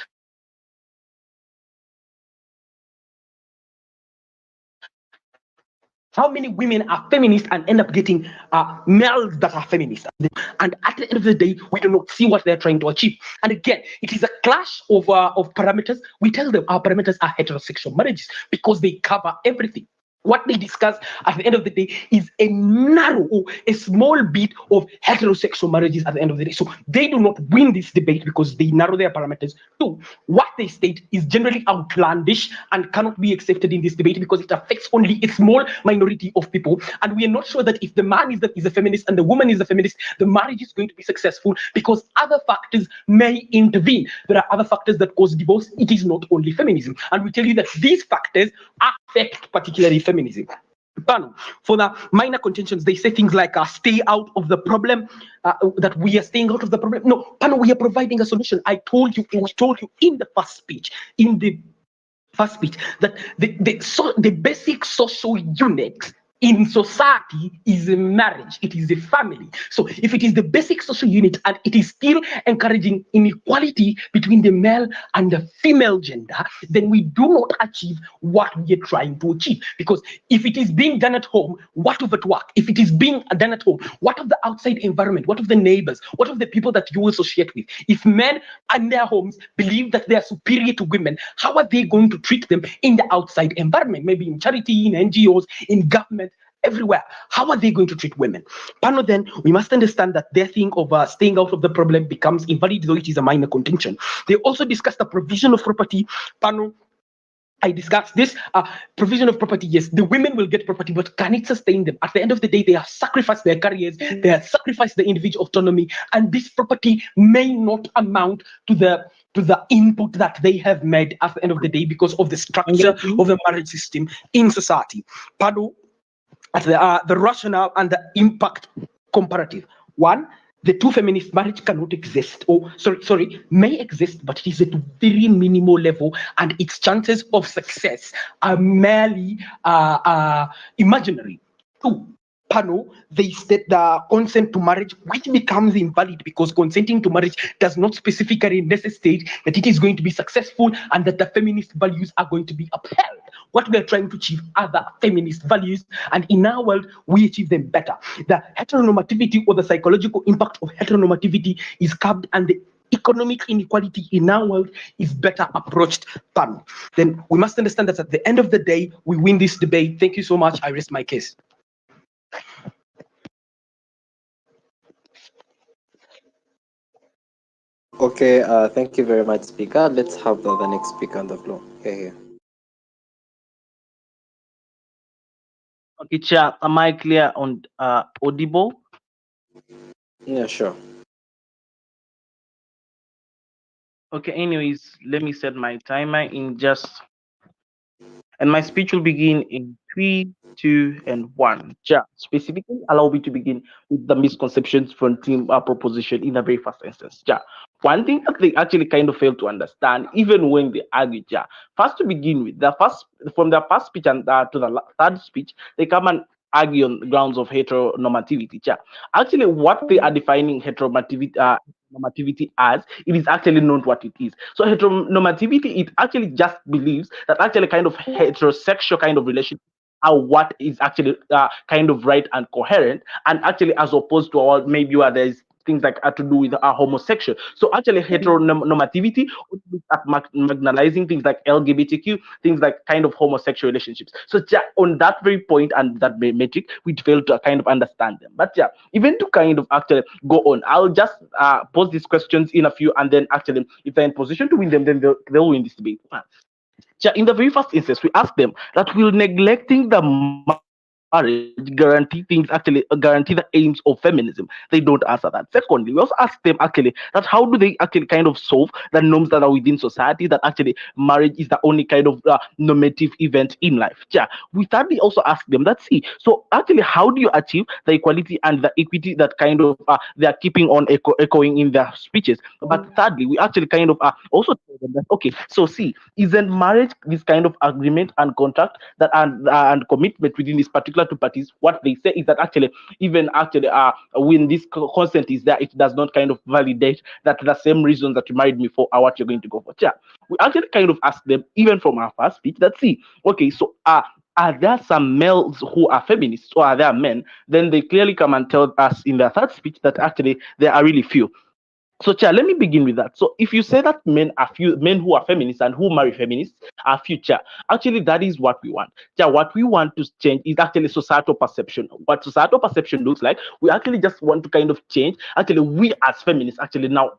How many women are feminists and end up getting males that are feminists? And at the end of the day, we do not see what they're trying to achieve. And again, it is a clash of parameters. We tell them our parameters are heterosexual marriages because they cover everything. What they discuss at the end of the day is a narrow or a small bit of heterosexual marriages at the end of the day. So they do not win this debate because they narrow their parameters. 2, what they state is generally outlandish and cannot be accepted in this debate because it affects only a small minority of people. And we are not sure that if the man is a feminist and the woman is a feminist, the marriage is going to be successful because other factors may intervene. There are other factors that cause divorce. It is not only feminism. And we tell you that these factors affect particularly feminism. For the minor contentions, they say things like stay out of the problem, that we are staying out of the problem. No, we are providing a solution. We told you in the first speech, that the basic social units in society is a marriage, it is a family. So if it is the basic social unit and it is still encouraging inequality between the male and the female gender, then we do not achieve what we are trying to achieve. Because if it is being done at home, what of it work? If it is being done at home, what of the outside environment? What of the neighbors? What of the people that you associate with? If men in their homes believe that they are superior to women, how are they going to treat them in the outside environment? Maybe in charity, in NGOs, in government, everywhere. How are they going to treat women? Pano, then we must understand that their thing of staying out of the problem becomes invalid, though it is a minor contention. They also discuss the provision of property. Pano, I discussed this provision of property. Yes, the women will get property, but can it sustain them? At the end of the day, they have sacrificed their careers, they have sacrificed the individual autonomy, and this property may not amount to the input that they have made at the end of the day because of the structure of the marriage system in society. Pado, at the rationale and the impact comparative. One, the two feminist marriage cannot exist, or may exist, but it is at a very minimal level, and its chances of success are merely imaginary. Two, panel, they state the consent to marriage, which becomes invalid because consenting to marriage does not specifically necessitate that it is going to be successful and that the feminist values are going to be upheld. What we are trying to achieve are the feminist values, and in our world, we achieve them better. The heteronormativity or the psychological impact of heteronormativity is curbed, and the economic inequality in our world is better approached. Panel. Then we must understand that at the end of the day, we win this debate. Thank you so much. I rest my case. Okay, thank you very much, speaker. Let's have the next speaker on the floor. Here. Okay, Chair, am I clear on audible? Yeah, sure. Okay, anyways, let me set my timer in and my speech will begin in 3, 2, and 1. Ja, specifically, allow me to begin with the misconceptions from team proposition in the very first instance. Ja, one thing that they actually kind of fail to understand, even when they argue, ja, first to begin with, from their first speech and to the third speech, they come and argue on the grounds of heteronormativity. Ja. Actually, what they are defining heteronormativity as, it is actually not what it is. So heteronormativity, it actually just believes that actually kind of heterosexual kind of relationship are what is actually kind of right and coherent, and actually as opposed to all maybe where there's things like to do with homosexual. So actually heteronormativity looks at marginalizing things like LGBTQ, things like kind of homosexual relationships. So on that very point and that metric, we fail to kind of understand them. But yeah, even to kind of actually go on, I'll just pose these questions in a few, and then actually if they're in position to win them, then they'll win this debate. In the very first instance, we ask them that will neglecting the marriage guarantee things, actually guarantee the aims of feminism. They don't answer that. Secondly, we also ask them actually that how do they actually kind of solve the norms that are within society, that actually marriage is the only kind of normative event in life. We thirdly also ask them that, see, so actually how do you achieve the equality and the equity that kind of they are keeping on echoing in their speeches? But thirdly, we actually kind of also tell them that, okay, so see, isn't marriage this kind of agreement and contract that and commitment within these particular two parties? What they say is that actually, even actually when this consent is there, it does not kind of validate that the same reasons that you married me for are what you're going to go for. We actually kind of ask them, even from our first speech, that, see, okay, so are there some males who are feminists, or are there men? Then they clearly come and tell us in their third speech that actually there are really few. So, let me begin with that. So, if you say that men who are feminists and who marry feminists are few, actually that is what we want. What we want to change is actually societal perception. What societal perception looks like, we actually just want to kind of change. Actually, we as feminists actually now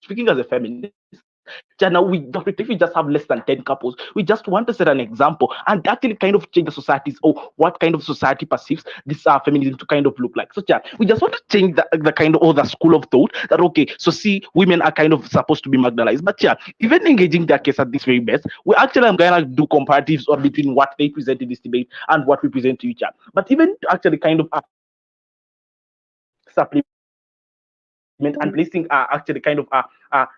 speaking as a feminist. Now if we just have less than 10 couples, we just want to set an example and actually kind of change the societies, or what kind of society perceives this feminism to kind of look like. So we just want to change the kind of, or the school of thought that, okay, so see, women are kind of supposed to be marginalized. But even engaging their case at this very best, we actually am gonna do comparatives or between what they present in this debate and what we present to each other. But even to actually kind of supplement and placing actually kind of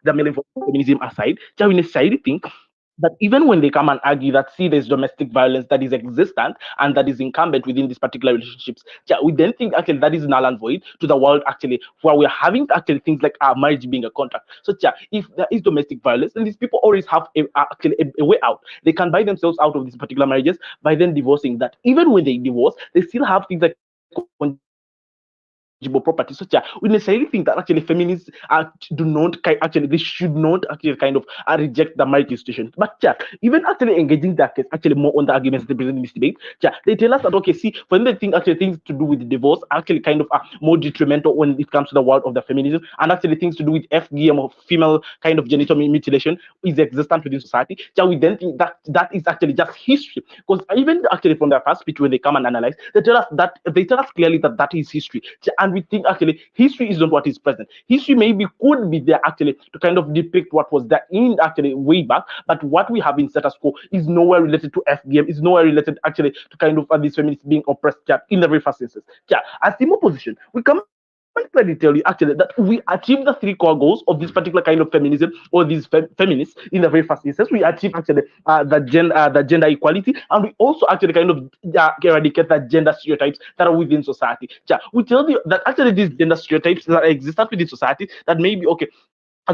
the male feminism aside, we necessarily think that even when they come and argue that see there's domestic violence that is existent and that is incumbent within these particular relationships, we then think actually that is null and void to the world actually where we're having actually things like marriage being a contract. So if there is domestic violence, then these people always have actually a way out. They can buy themselves out of these particular marriages by then divorcing. That even when they divorce, they still have things like property. So we necessarily think that actually feminists actually they should not actually kind of reject the marriage institution. But even actually engaging that case actually more on the arguments they present in this debate, they tell us that okay, see, when they think actually things to do with divorce actually kind of more detrimental when it comes to the world of the feminism, and actually things to do with FGM or female kind of genital mutilation is existent within society. We then think that that is actually just history, because even actually from their first speech when they come and analyze, they tell us clearly that that is history. And we think actually history is not what is present. History maybe could be there actually to kind of depict what was there in actually way back, but what we have in status quo is nowhere related to FBM, is nowhere related actually to kind of these feminists being oppressed in the very first instance. As the opposition, we come and clearly tell you actually that we achieve the three core goals of this particular kind of feminism or these feminists in the very first instance. We achieve actually the gender equality, and we also actually kind of eradicate the gender stereotypes that are within society. We tell you that actually these gender stereotypes that exist within society, that maybe okay,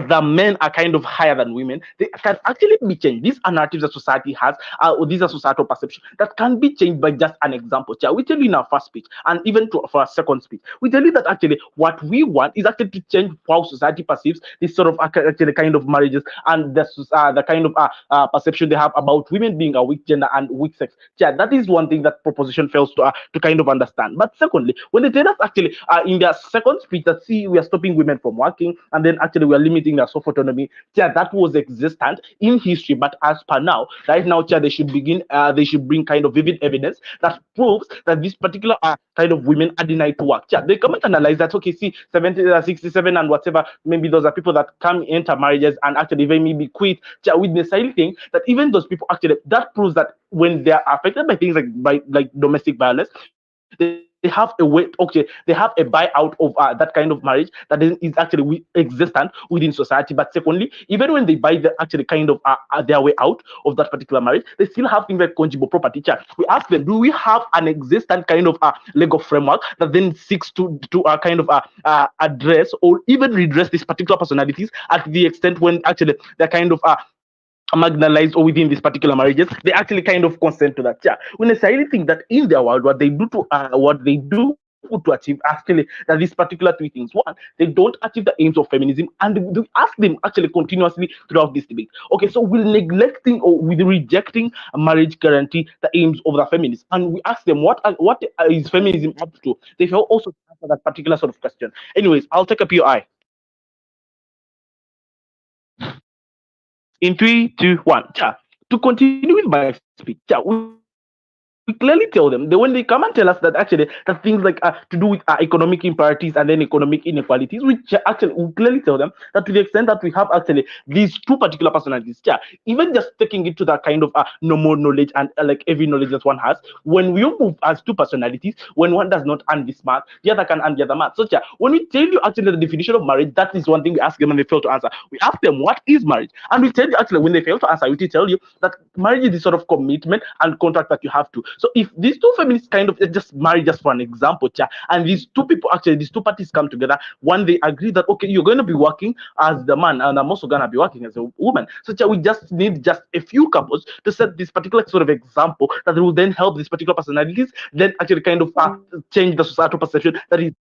the men are kind of higher than women, they can actually be changed. These are narratives that society has, or these are societal perception that can be changed by just an example. We tell you in our first speech, and even for our second speech, we tell you that actually what we want is actually to change how society perceives this sort of actually kind of marriages and the kind of perception they have about women being a weak gender and weak sex. That is one thing that proposition fails to kind of understand. But secondly, when they tell us actually in their second speech that see we are stopping women from working, and then actually we are limiting their self autonomy, that was existent in history, but as per now, right now, they should bring kind of vivid evidence that proves that this particular kind of women are denied to work. They come and analyze that okay, see 70, 67 and whatever, maybe those are people that come enter marriages and actually they maybe quit. We necessarily think that even those people actually, that proves that when they are affected by things like domestic violence, they have a way, okay, they have a buyout of that kind of marriage that is actually existent within society. But secondly, even when they buy the actually kind of their way out of that particular marriage, they still have things like conjugal property. We ask them, do we have an existent kind of legal framework that then seeks to kind of address or even redress these particular personalities at the extent when actually they're kind of marginalized or within these particular marriages, they actually kind of consent to that. We necessarily think that in their world, what they do to achieve actually that these particular three things: one, they don't achieve the aims of feminism, and we ask them actually continuously throughout this debate. Okay, so we're neglecting or with rejecting a marriage guarantee the aims of the feminists, and we ask them what is feminism up to. They fail also to answer that particular sort of question. Anyways, I'll take a POI. In three, two, one. To continue with my speech, we clearly tell them that when they come and tell us that actually that things like to do with economic imparities and then economic inequalities, which actually we clearly tell them that to the extent that we have actually these two particular personalities, even just taking it to that kind of normal knowledge and like every knowledge that one has, when we move as two personalities, when one does not earn this math, the other can earn the other math. So when we tell you actually the definition of marriage, that is one thing we ask them and they fail to answer. We ask them what is marriage, and we tell you actually when they fail to answer, we tell you that marriage is the sort of commitment and contract that you have to. So if these two feminists kind of just marry, just for an example, and these two people actually, these two parties come together, one they agree that okay, you're going to be working as the man and I'm also going to be working as a woman. So we just need just a few couples to set this particular sort of example that will then help these particular personalities then actually kind of change the societal perception that is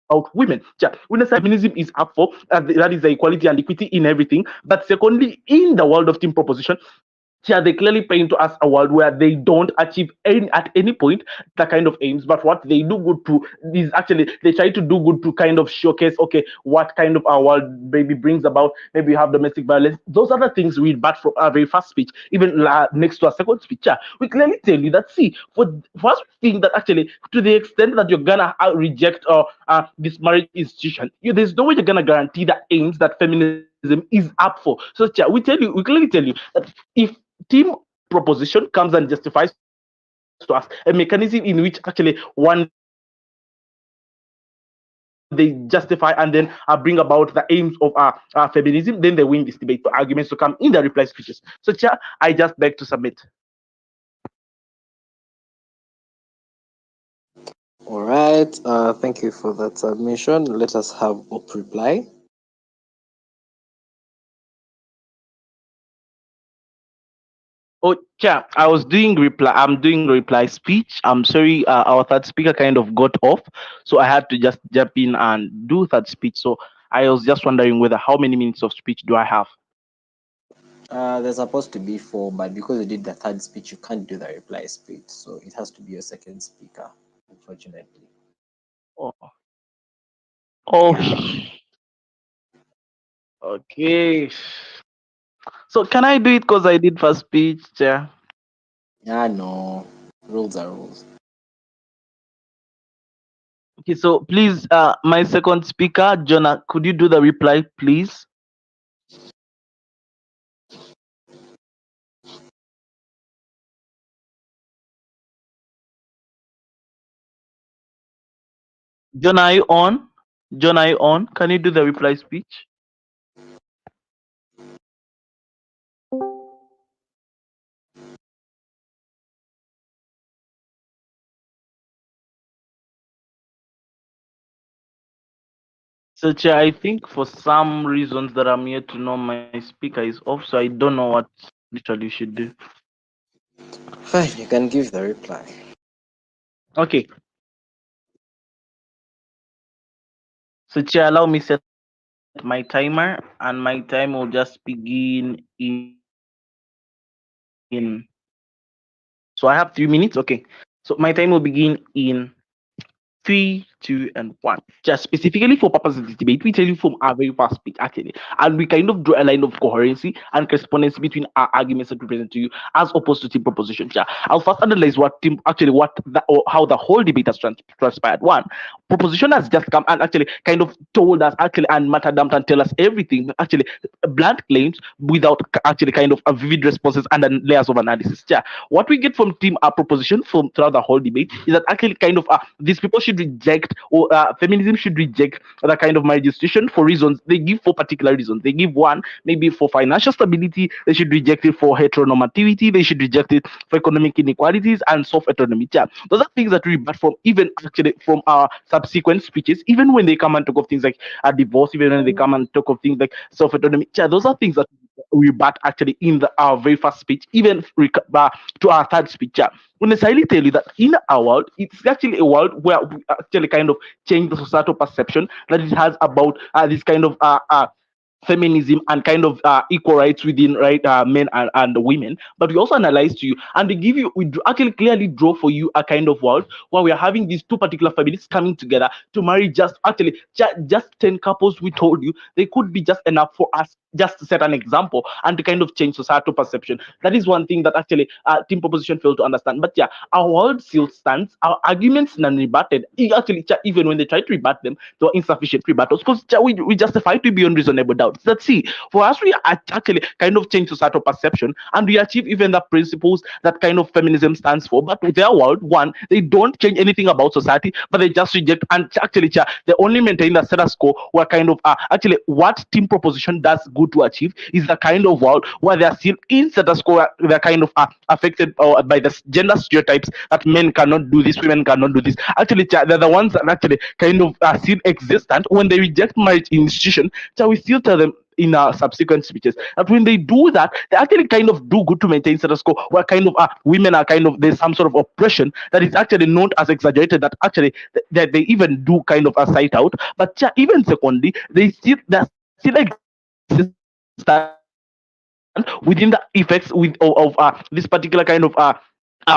about women. When the feminism is up for, that is the equality and equity in everything. But secondly, in the world of team proposition, they clearly paint to us a world where they don't achieve at any point the kind of aims, but what they do good to is actually they try to do good to kind of showcase okay what kind of our world maybe brings about. Maybe you have domestic violence. Those are the things we read back from our very first speech, even next to our second speech. We clearly tell you that see, for first thing that actually to the extent that you're gonna reject this marriage institution, there's no way you're gonna guarantee the aims that feminism is up for. So we clearly tell you that if team proposition comes and justifies to us a mechanism in which actually one they justify and then bring about the aims of feminism, then they win this debate. So arguments to come in the reply speeches. So, Chair, I just beg to submit. All right. Thank you for that submission. Let us have Op reply. Oh, Chair, I was doing reply. I'm doing reply speech. I'm sorry, our third speaker kind of got off, so I had to just jump in and do third speech. So I was just wondering whether how many minutes of speech do I have? There's supposed to be 4, but because you did the third speech, you can't do the reply speech. So it has to be your second speaker, unfortunately. Oh, oh, Yeah. okay. So can I do it because I did first speech, Chair? No. Rules are rules. Okay, so please, my second speaker, Jonah, could you do the reply, please? Jonah, are you on? Jonah, are you on? Can you do the reply speech? So, Chair, I think for some reasons that I'm here to know, my speaker is off, so I don't know what literally should do. Fine, you can give the reply. Okay. So, Chair, allow me set my timer, and my time will just begin in. So I have 3 minutes. Okay. So my time will begin in 3, 2, and 1. Just specifically for purposes of this debate, we tell you from our very first speech, actually. And we kind of draw a line of coherency and correspondence between our arguments that we present to you as opposed to team propositions. Yeah. I'll first analyze how the whole debate has transpired. One, proposition has just come and actually kind of told us actually and martyrdomed and tell us everything, but actually blunt claims without actually kind of a vivid responses and then layers of analysis. Yeah. What we get from team proposition from throughout the whole debate is that actually kind of these people should reject or feminism should reject the kind of marriage institution for reasons. They give 4 particular reasons. They give one maybe for financial stability. They should reject it for heteronormativity. They should reject it for economic inequalities and soft autonomy. Yeah. Those are things that we rebut from even actually from our subsequent speeches, even when they come and talk of things like a divorce, even when they come and talk of things like self autonomy. Yeah, those are things that we rebut actually in our very first speech, even to our third speech. Yeah. We necessarily tell you that in our world, it's actually a world where we actually kind of change the societal perception that it has about this kind of feminism and kind of equal rights within men and women. But we also analyze to you and they give you actually clearly draw for you a kind of world where we are having these 2 particular families coming together to marry just actually just 10 couples. We told you they could be just enough for us just to set an example and to kind of change societal perception. That is one thing that actually team proposition failed to understand. But yeah, our world still stands. Our arguments non-rebutted. Actually, even when they try to rebut them, they were insufficient rebuttals because we justify to beyond reasonable doubt. That see, for us, we actually kind of change societal perception and we achieve even the principles that kind of feminism stands for. But with their world, one, they don't change anything about society, but they just reject and actually they only maintain the status quo where kind of actually what team proposition does good to achieve is the kind of world where they are still in status quo, where they're kind of affected by the gender stereotypes that men cannot do this, women cannot do this. Actually, they're the ones that actually kind of are still existent when they reject marriage institution. So we still tell them in our subsequent speeches that when they do that, they actually kind of do good to maintain status quo where kind of women are kind of there's some sort of oppression that is actually not as exaggerated that actually that they even do kind of a sight out. But even secondly, they're still within the effects of this particular kind of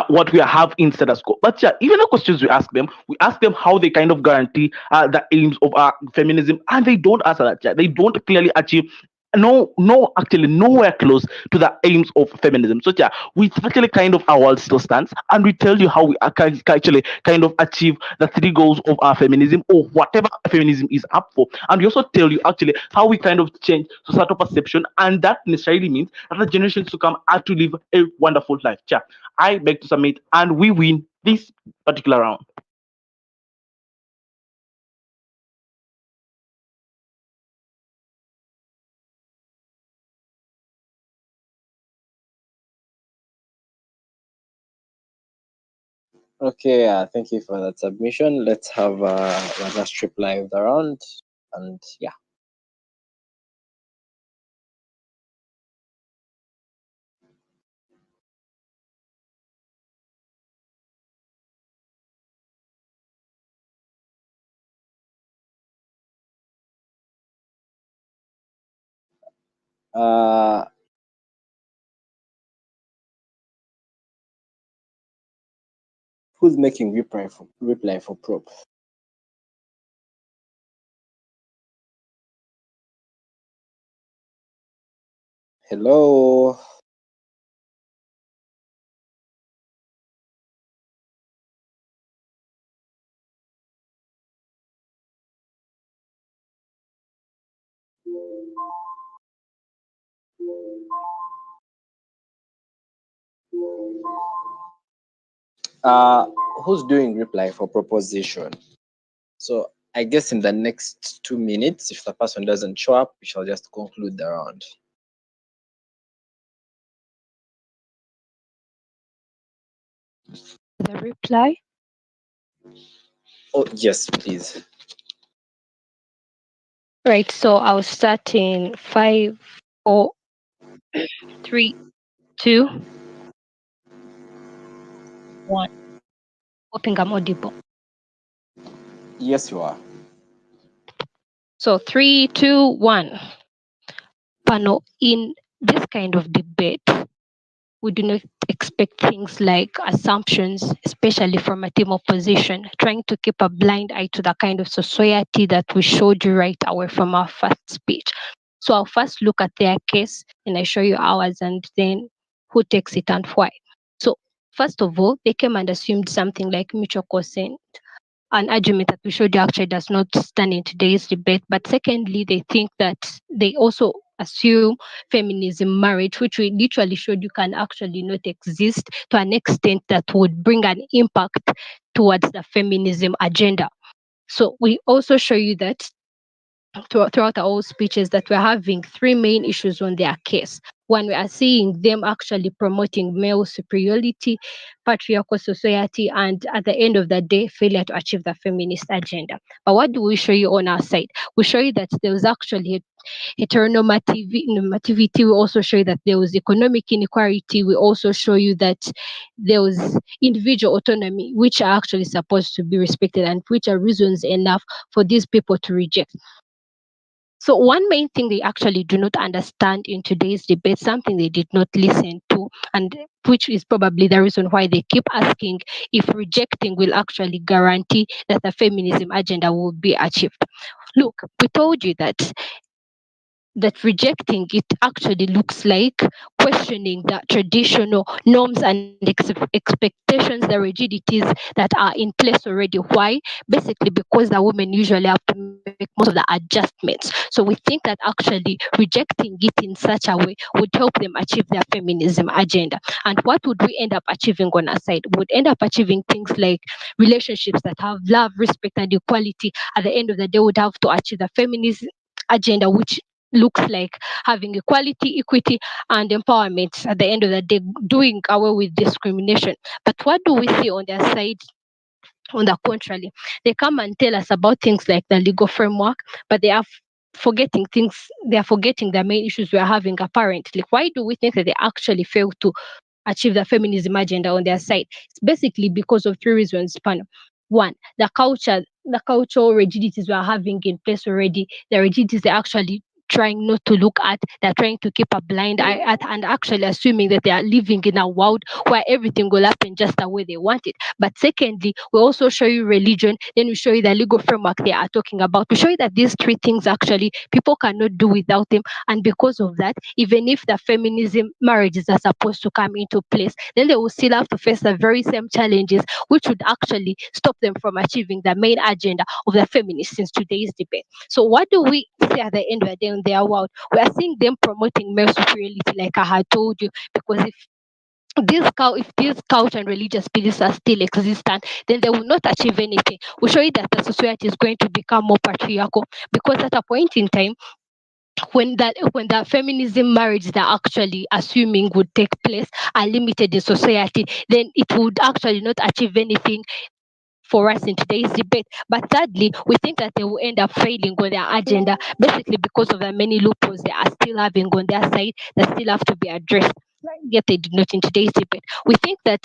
what we have in status quo. But even the questions we ask them how they kind of guarantee the aims of feminism, and they don't answer that. They don't clearly achieve. No, actually, nowhere close to the aims of feminism. So, we actually kind of our world still stands, and we tell you how we actually kind of achieve the 3 goals of our feminism or whatever feminism is up for. And we also tell you actually how we kind of change societal perception, and that necessarily means that the generations to come are to live a wonderful life. I beg to submit, and we win this particular round. Okay, thank you for that submission. Let's have last reply of the round, and yeah. Uh, who's making reply for prop? Hello. Uh, who's doing reply for proposition? So I guess in the next 2 minutes, if the person doesn't show up, we shall just conclude the round. The reply. Oh yes, please. Right. So I'll start in 5, 4, 3, 2, 1. Hoping I'm audible. Yes, you are. So 3, 2, 1. Pano, in this kind of debate, we do not expect things like assumptions, especially from a team opposition, trying to keep a blind eye to the kind of society that we showed you right away from our first speech. So I'll first look at their case and I show you ours and then who takes it and why. So first of all, they came and assumed something like mutual consent, an argument that we showed you actually does not stand in today's debate. But secondly, they think that they also assume feminism marriage, which we literally showed you can actually not exist to an extent that would bring an impact towards the feminism agenda. So we also show you that throughout our whole speeches that we're having three main issues on their case. One, we are seeing them actually promoting male superiority, patriarchal society, and at the end of the day, failure to achieve the feminist agenda. But what do we show you on our side? We show you that there was actually heteronormativity. We also show you that there was economic inequality. We also show you that there was individual autonomy, which are actually supposed to be respected and which are reasons enough for these people to reject. So, one main thing they actually do not understand in today's debate, something they did not listen to, and which is probably the reason why they keep asking if rejecting will actually guarantee that the feminism agenda will be achieved. Look, we told you that rejecting it actually looks like questioning the traditional norms and expectations, the rigidities that are in place already. Why? Basically, because the women usually have to make most of the adjustments. So we think that actually rejecting it in such a way would help them achieve their feminism agenda. And what would we end up achieving on our side? We would end up achieving things like relationships that have love, respect, and equality. At the end of the day, would have to achieve the feminist agenda, which looks like having equality, equity, and empowerment. At the end of the day, doing away with discrimination. But what do we see on their side? On the contrary, they come and tell us about things like the legal framework, but they are forgetting things. They are forgetting the main issues we are having. Apparently, why do we think that they actually fail to achieve the feminism agenda on their side? It's basically because of three reasons. Panel. One, the cultural rigidities we are having in place already, the rigidities they're actually trying not to look at, they're trying to keep a blind eye at, and actually assuming that they are living in a world where everything will happen just the way they want it. But secondly, we also show you religion, then we show you the legal framework they are talking about. We show you that these three things actually people cannot do without them. And because of that, even if the feminism marriages are supposed to come into place, then they will still have to face the very same challenges, which would actually stop them from achieving the main agenda of the feminists in today's debate. So, what do we see at the end of the day in their world? We are seeing them promoting male superiority, like I had told you, because if these culture and religious beliefs are still existent, then they will not achieve anything. We show you that the society is going to become more patriarchal because at a point in time when that feminism marriage they're actually assuming would take place are limited in society, then it would actually not achieve anything for us in today's debate. But thirdly, we think that they will end up failing on their agenda, basically because of the many loopholes they are still having on their side that still have to be addressed. Yet they did not in today's debate. We think that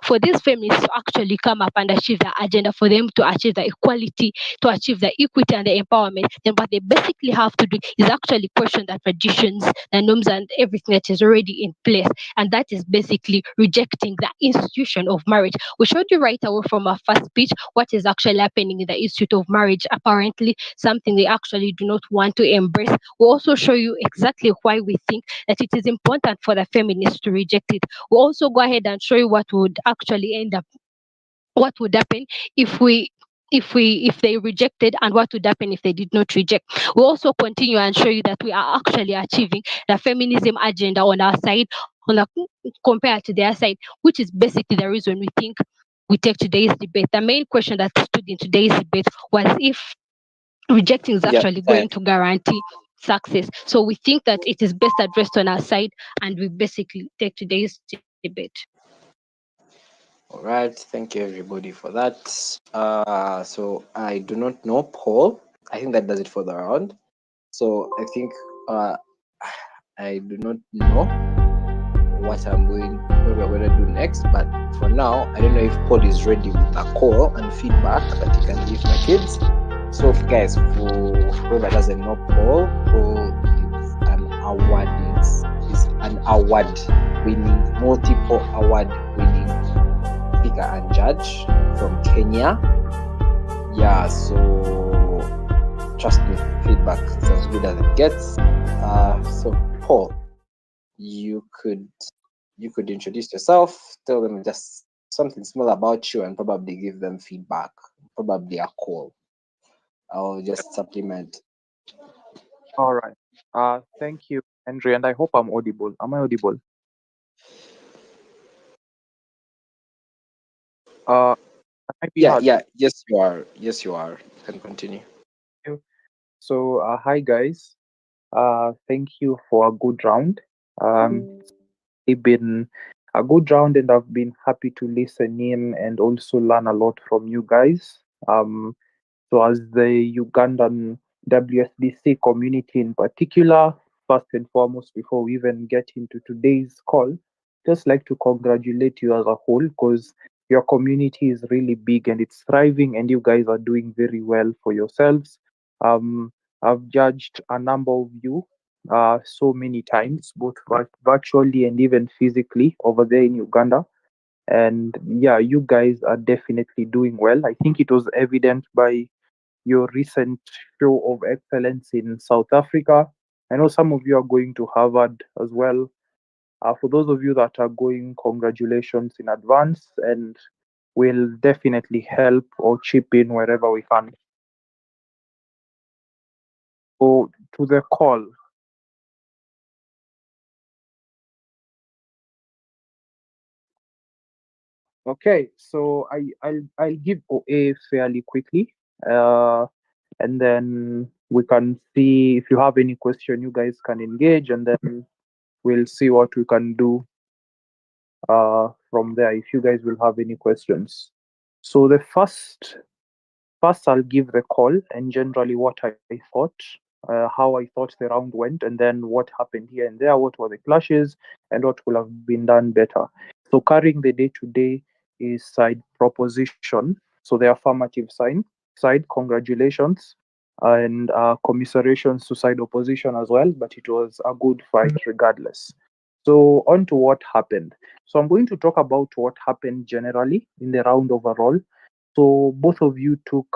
for these feminists to actually come up and achieve their agenda, for them to achieve the equality, to achieve the equity and the empowerment, then what they basically have to do is actually question the traditions, the norms, and everything that is already in place. And that is basically rejecting the institution of marriage. We showed you right away from our first speech what is actually happening in the institute of marriage, apparently something they actually do not want to embrace. We'll also show you exactly why we think that it is important for the feminists to reject it. We'll also go ahead and show you what would actually end up, what would happen if if they rejected, and what would happen if they did not reject. We'll also continue and show you that we are actually achieving the feminism agenda on our side, compared to their side, which is basically the reason we think we take today's debate. The main question that stood in today's debate was if rejecting is Yeah, actually time. going to guarantee success. So we think that it is best addressed on our side, and we basically take today's debate. All right, thank you everybody for that. So I do not know Paul. I think that does it for the round. So I think I do not know what we're going to do next. But for now, I don't know if Paul is ready with a call and feedback that he can give my kids. So guys, for whoever doesn't know Paul is an award-winning, multiple award-winning speaker and judge from Kenya. Yeah, so trust me, feedback is as good as it gets. So Paul, you could introduce yourself, tell them just something small about you, and probably give them feedback, probably a call. I'll just supplement. All right. Thank you, Henry, and I hope I'm audible. Am I audible? Can I be heard? Yes, you are. Yes, you are. You can continue. You? So, hi guys. Thank you for a good round. It's been a good round, and I've been happy to listen in and also learn a lot from you guys. So, as the Ugandan WSDC community in particular, first and foremost, before we even get into today's call, just like to congratulate you as a whole, because your community is really big and it's thriving, and you guys are doing very well for yourselves. Um, I've judged a number of you so many times, both virtually and even physically over there in Uganda. And yeah, you guys are definitely doing well. I think it was evident by your recent show of excellence in South Africa. I know some of you are going to Harvard as well. For those of you that are going, congratulations in advance, and we'll definitely help or chip in wherever we can. So, to the call. Okay, so I'll give OA fairly quickly, and then we can see if you have any question. You guys can engage, and then we'll see what we can do from there. If you guys will have any questions, so the first I'll give the call and generally what I thought, how I thought the round went, and then what happened here and there, what were the clashes, and what could have been done better. So carrying the day to day is side proposition. So the affirmative side, congratulations, and commiserations to side opposition as well. But it was a good fight regardless. So on to what happened. So I'm going to talk about what happened generally in the round overall. So both of you took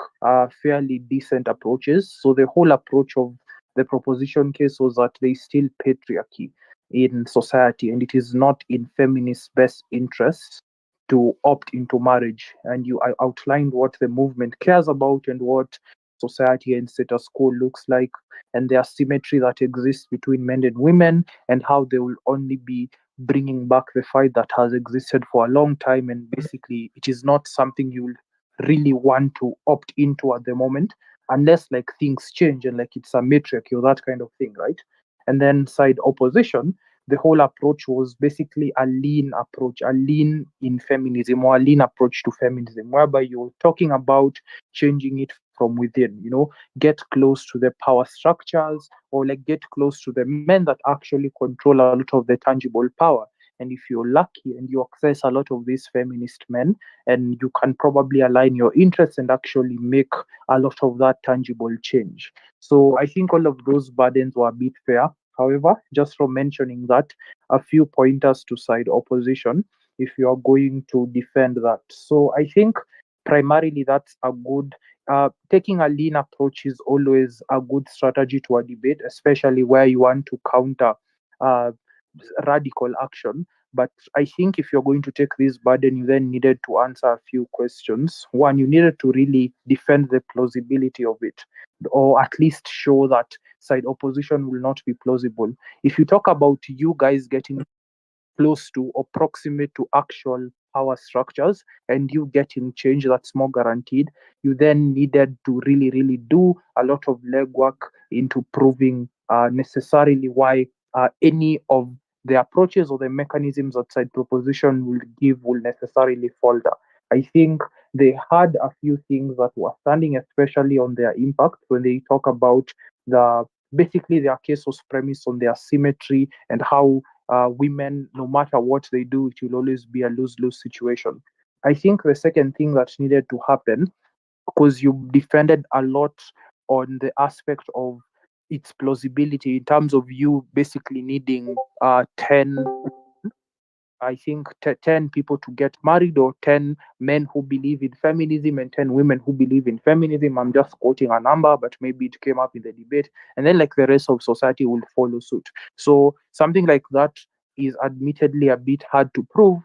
fairly decent approaches. So the whole approach of the proposition case was that there is still patriarchy in society, and it is not in feminist best interests to opt into marriage. And you outlined what the movement cares about and what society and status quo looks like, and the asymmetry that exists between men and women, and how they will only be bringing back the fight that has existed for a long time. And basically, it is not something you will really want to opt into at the moment. unless like things change and like it's a matriarchy or that kind of thing, right? And then side opposition, the whole approach was basically a lean approach, a lean in feminism or a lean approach to feminism, whereby you're talking about changing it from within, get close to the power structures or like get close to the men that actually control a lot of the tangible power. And if you're lucky and you access a lot of these feminist men, and you can probably align your interests and actually make a lot of that tangible change. So I think all of those burdens were a bit fair. However, just from mentioning that, a few pointers to side opposition if you are going to defend that. So I think primarily that's a good taking a lean approach is always a good strategy to a debate, especially where you want to counter uh, radical action. But I think if you're going to take this burden, you then needed to answer a few questions. One, you needed to really defend the plausibility of it, or at least show that side opposition will not be plausible. If you talk about you guys getting close to or proximate to actual power structures and you getting change that's more guaranteed, you then needed to really, really do a lot of legwork into proving necessarily why any of the approaches or the mechanisms outside proposition will give will necessarily falter. I think they had a few things that were standing, especially on their impact when they talk about the basically their case was premised on their symmetry and how women, no matter what they do, it will always be a lose-lose situation. I think the second thing that needed to happen, because you defended a lot on the aspect of its plausibility in terms of you basically needing 10 I think 10 people to get married, or 10 men who believe in feminism and 10 women who believe in feminism. I'm just quoting a number, but maybe it came up in the debate. And then, like, the rest of society will follow suit. So, something like that is admittedly a bit hard to prove.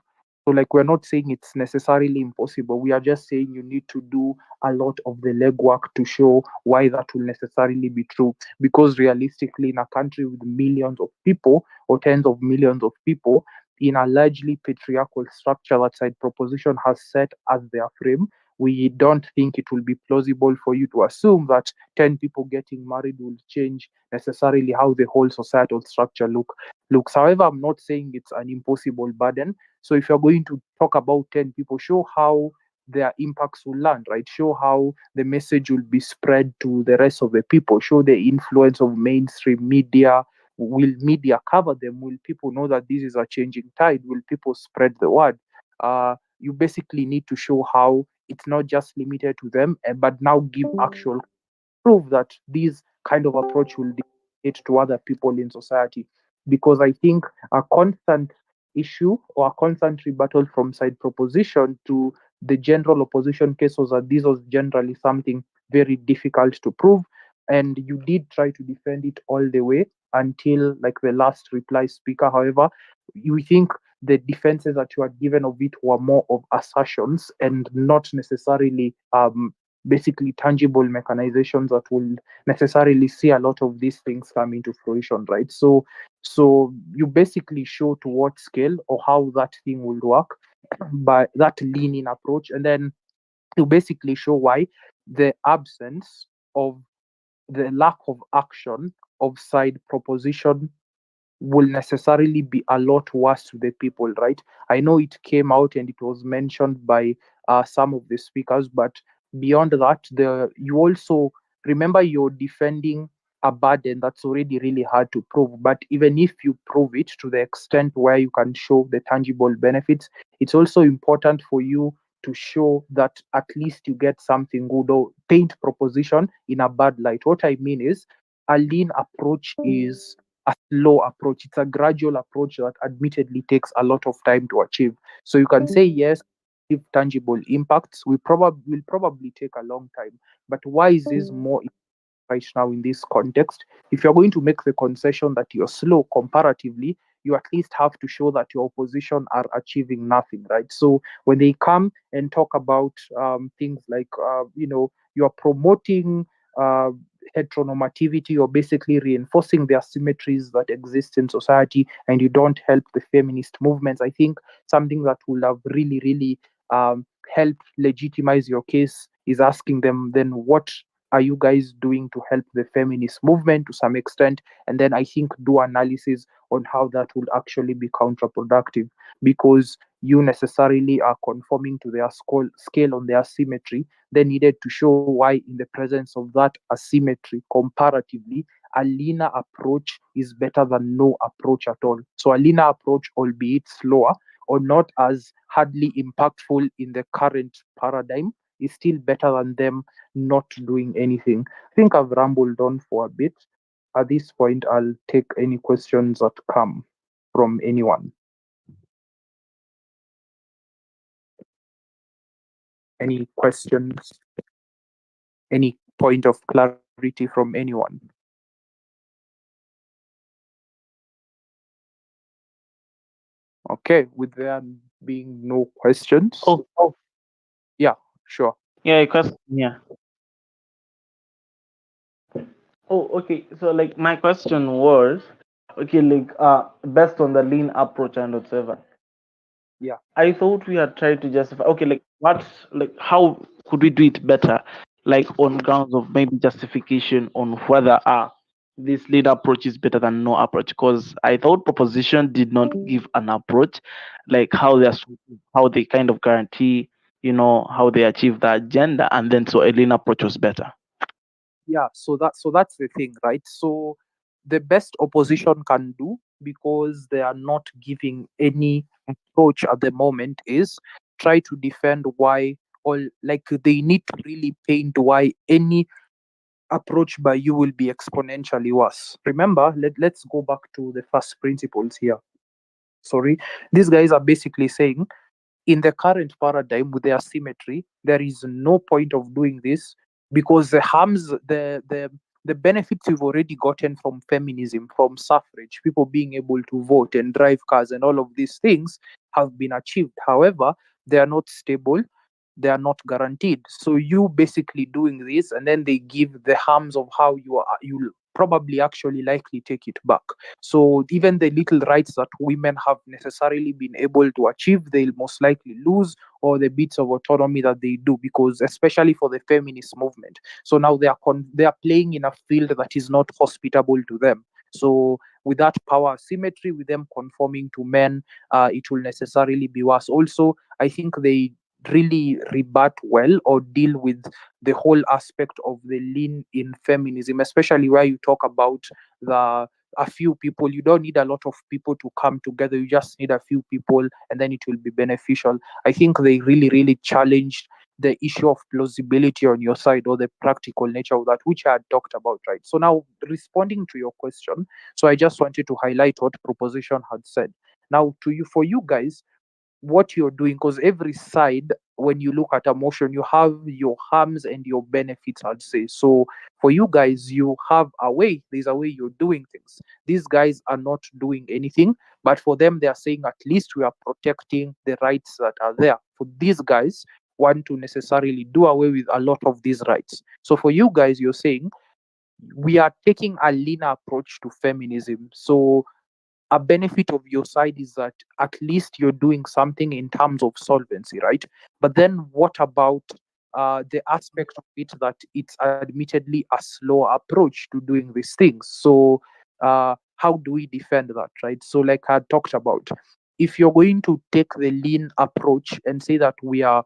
So, like, we're not saying it's necessarily impossible. We are just saying you need to do a lot of the legwork to show why that will necessarily be true. Because realistically, in a country with millions of people or tens of millions of people, in a largely patriarchal structure that side proposition has set as their frame, we don't think it will be plausible for you to assume that 10 people getting married will change necessarily how the whole societal structure looks. However, I'm not saying it's an impossible burden. So if you're going to talk about 10 people, show how their impacts will land, right? Show how the message will be spread to the rest of the people. Show the influence of mainstream media. Will media cover them? Will people know that this is a changing tide? Will people spread the word? You basically need to show how it's not just limited to them, but now give actual prove that this kind of approach will dictate to other people in society. Because I think a constant issue or a constant rebuttal from side proposition to the general opposition case was that this was generally something very difficult to prove. And you did try to defend it all the way until like the last reply speaker. However, we think the defenses that you had given of it were more of assertions and not necessarily basically tangible mechanizations that will necessarily see a lot of these things come into fruition, right? So you basically show to what scale or how that thing will work by that lean-in approach, and then you basically show why the absence of the lack of action of side proposition will necessarily be a lot worse to the people, right? I know it came out and it was mentioned by some of the speakers, but beyond that, you also remember you're defending a burden that's already really hard to prove. But even if you prove it to the extent where you can show the tangible benefits, it's also important for you to show that at least you get something good or paint proposition in a bad light. What I mean is, a lean approach is a slow approach. It's a gradual approach that admittedly takes a lot of time to achieve. So you can say yes, if tangible impacts will probably take a long time. But why is this more right now in this context? If you're going to make the concession that you're slow comparatively, you at least have to show that your opposition are achieving nothing, right? So when they come and talk about things like, you're promoting uh, heteronormativity or basically reinforcing the asymmetries that exist in society, and you don't help the feminist movements, I think something that will have really, really helped legitimize your case is asking them then what are you guys doing to help the feminist movement to some extent? And then I think do analysis on how that will actually be counterproductive, because you necessarily are conforming to their scale on their symmetry. They needed to show why, in the presence of that asymmetry, comparatively, a leaner approach is better than no approach at all. So a leaner approach, albeit slower or not as hardly impactful in the current paradigm, is still better than them not doing anything. I think I've rambled on for a bit. At this point, I'll take any questions that come from anyone. Any questions? Any point of clarity from anyone? Okay, with there being no questions. Yeah, sure. Yeah, a question. Yeah. Oh, okay. So like my question was, okay, like based on the lean approach and whatever. Yeah. I thought we had tried to justify. Okay, like what's like how could we do it better? Like on grounds of maybe justification on whether this lead approach is better than no approach. Because I thought proposition did not give an approach, like how they kind of guarantee, how they achieve the agenda, and then so a lean approach was better. Yeah, so that's the thing, right? So the best opposition can do, because they are not giving any approach at the moment, is try to defend why, or like they need to really paint why any approach by you will be exponentially worse. Remember, let's go back to the first principles here. Sorry, these guys are basically saying, in the current paradigm with their symmetry, there is no point of doing this, because the harms, the benefits you've already gotten from feminism, from suffrage, people being able to vote and drive cars and all of these things have been achieved. However, they are not stable, they are not guaranteed. So you basically doing this, and then they give the harms of how you'll probably actually likely take it back. So even the little rights that women have necessarily been able to achieve, they'll most likely lose, or the bits of autonomy that they do, because especially for the feminist movement. So now they are playing in a field that is not hospitable to them. So with that power asymmetry, with them conforming to men, it will necessarily be worse. Also, I think they really rebut well or deal with the whole aspect of the lean in feminism, especially where you talk about the a few people. You don't need a lot of people to come together, you just need a few people, and then it will be beneficial. I think they really challenged the issue of plausibility on your side, or the practical nature of that, which I had talked about, right? So now, responding to your question, so I just wanted to highlight what proposition had said. Now, for you guys, what you're doing, because every side, when you look at a motion, you have your harms and your benefits, I'd say. So for you guys, you have there's a way you're doing things. These guys are not doing anything, but for them, they are saying at least we are protecting the rights that are there. For these guys, want to necessarily do away with a lot of these rights. So for you guys, you're saying we are taking a leaner approach to feminism. So a benefit of your side is that at least you're doing something in terms of solvency, right? But then what about the aspect of it that it's admittedly a slow approach to doing these things? So how do we defend that, right? So like I talked about, if you're going to take the lean approach and say that we are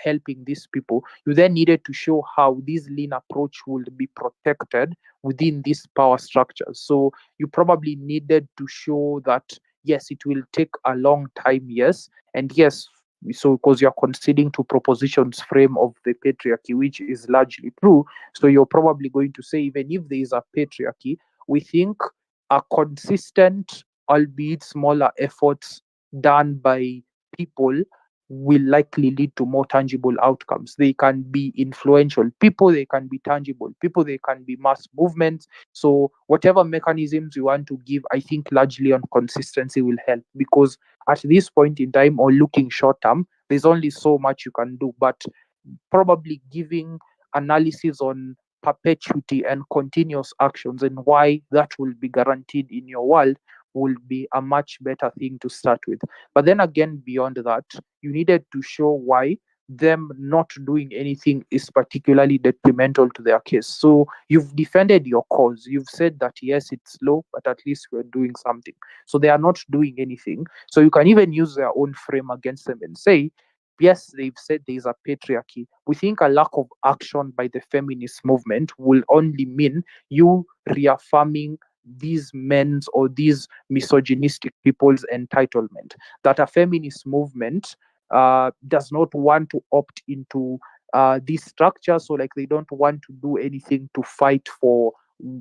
helping these people, you then needed to show how this lean approach will be protected within these power structures. So you probably needed to show that yes, it will take a long time, yes, and yes, so because you're conceding to propositions frame of the patriarchy, which is largely true. So you're probably going to say, even if there is a patriarchy, we think a consistent, albeit smaller, efforts done by people will likely lead to more tangible outcomes. They can be influential people, they can be tangible people, they can be mass movements. So whatever mechanisms you want to give, I think largely on consistency will help, because at this point in time, or looking short term, there's only so much you can do. But probably giving analysis on perpetuity and continuous actions and why that will be guaranteed in your world will be a much better thing to start with. But then again, beyond that, you needed to show why them not doing anything is particularly detrimental to their case. So you've defended your cause. You've said that yes, it's low, but at least we're doing something. So they are not doing anything. So you can even use their own frame against them and say, yes, they've said there's a patriarchy. We think a lack of action by the feminist movement will only mean you reaffirming these men's or these misogynistic people's entitlement. That a feminist movement does not want to opt into these structures, so like they don't want to do anything to fight for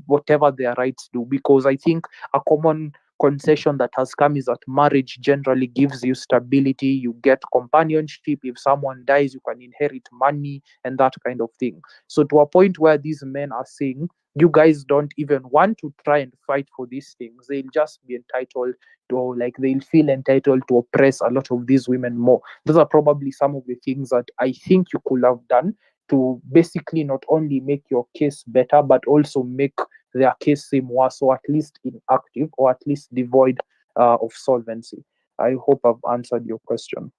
whatever their rights do, because I think a common concession that has come is that marriage generally gives you stability, you get companionship, if someone dies you can inherit money and that kind of thing. So to a point where these men are saying you guys don't even want to try and fight for these things, they'll just be entitled to, like they'll feel entitled to oppress a lot of these women more. Those are probably some of the things that I think you could have done to basically not only make your case better but also make their case seem worse, or at least inactive, or at least devoid of solvency. I hope I've answered your question.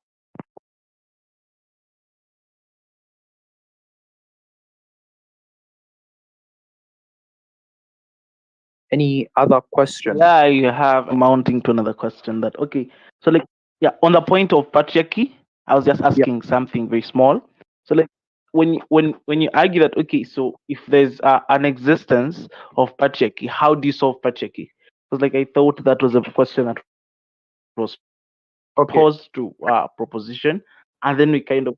Any other question? Yeah, I have mounting to another question that okay. So like yeah, on the point of patriarchy, I was just asking something very small. So like when you argue that okay, so if there's an existence of patriarchy, how do you solve patriarchy? Because like I thought that was a question that was posed to proposition, and then we kind of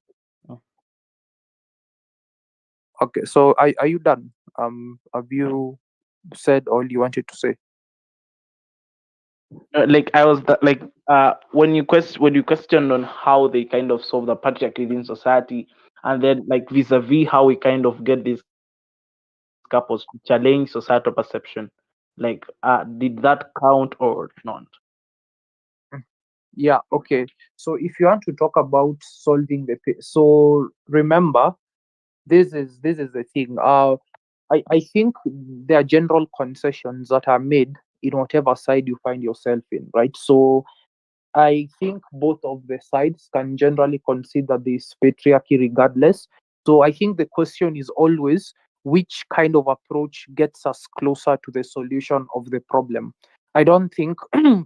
Okay, so are you done? Have you said all you wanted to say? like I was like when you questioned on how they kind of solve the patriarchy within society, and then like vis-a-vis how we kind of get these couples to challenge societal perception, like did that count or not? Yeah, okay. So if you want to talk about solving so remember, this is the thing. I think there are general concessions that are made in whatever side you find yourself in, right? So I think both of the sides can generally consider this patriarchy regardless. So I think the question is always which kind of approach gets us closer to the solution of the problem. I don't think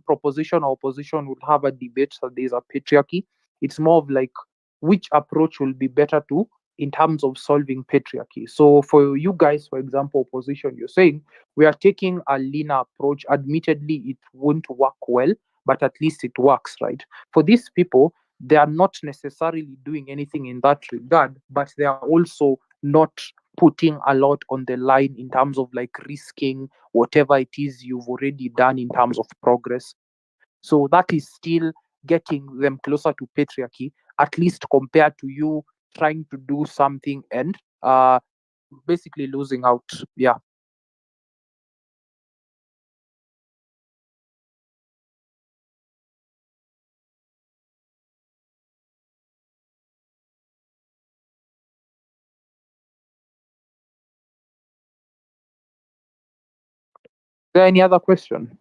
proposition or opposition would have a debate that there's a patriarchy. It's more of like which approach will be better to in terms of solving patriarchy. So for you guys, for example, opposition, you're saying we are taking a leaner approach. Admittedly, it won't work well, but at least it works, right? For these people, they are not necessarily doing anything in that regard, but they are also not putting a lot on the line in terms of like risking whatever it is you've already done in terms of progress. So that is still getting them closer to patriarchy, at least compared to you trying to do something and basically losing out. Yeah. Is there any other question?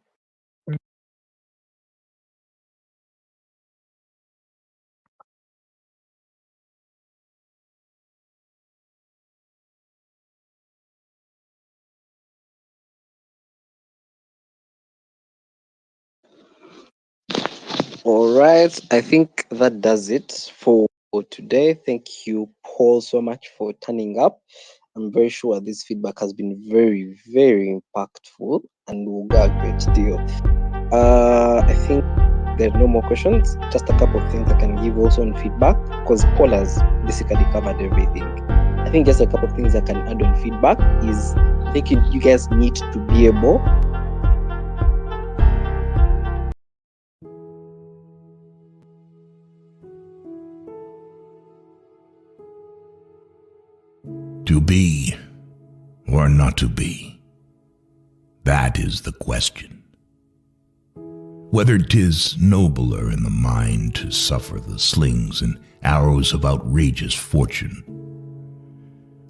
All right, I think that does it for today. Thank you, Paul, so much for turning up. I'm very sure this feedback has been very, very impactful and will get a great deal. I think there are no more questions. Just a couple of things I can give also on feedback, because Paul has basically covered everything. I think just a couple of things I can add on feedback is I think you guys need to be able to be or not to be. That is the question. Whether 'tis nobler in the mind to suffer the slings and arrows of outrageous fortune,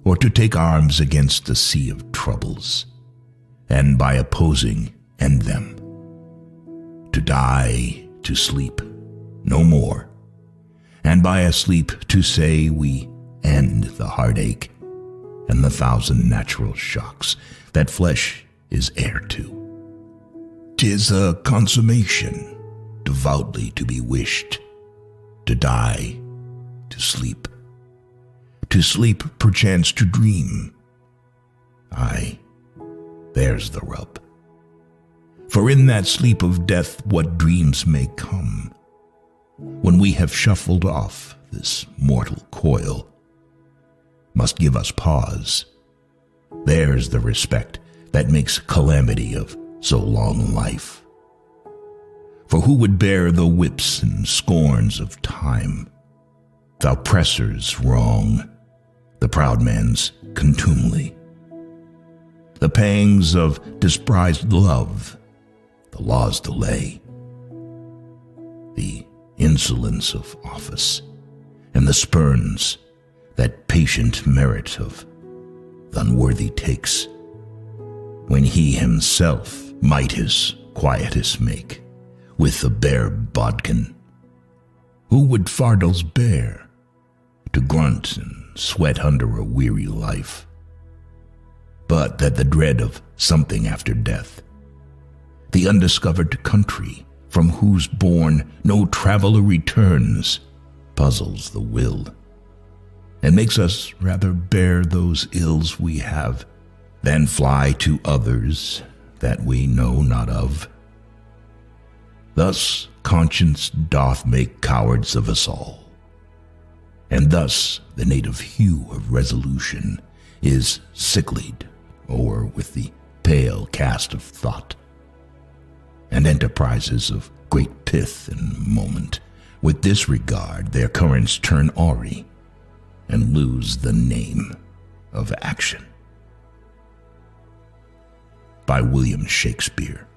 or to take arms against a sea of troubles, and by opposing end them, to die, to sleep, no more, and by a sleep to say we end the heartache and the 1,000 natural shocks that flesh is heir to. 'Tis a consummation devoutly to be wished, to die, to sleep perchance to dream. Aye, there's the rub. For in that sleep of death what dreams may come, when we have shuffled off this mortal coil, must give us pause. There's the respect that makes calamity of so long life. For who would bear the whips and scorns of time, the oppressor's wrong, the proud man's contumely, the pangs of despised love, the law's delay, the insolence of office, and the spurns that patient merit of the unworthy takes, when he himself might his quietus make with the bare bodkin? Who would fardels bear to grunt and sweat under a weary life, but that the dread of something after death, the undiscovered country from whose bourne no traveler returns, puzzles the will, and makes us rather bear those ills we have than fly to others that we know not of. Thus conscience doth make cowards of us all, and thus the native hue of resolution is sicklied o'er with the pale cast of thought, and enterprises of great pith and moment with disregard their currents turn awry and lose the name of action. By William Shakespeare.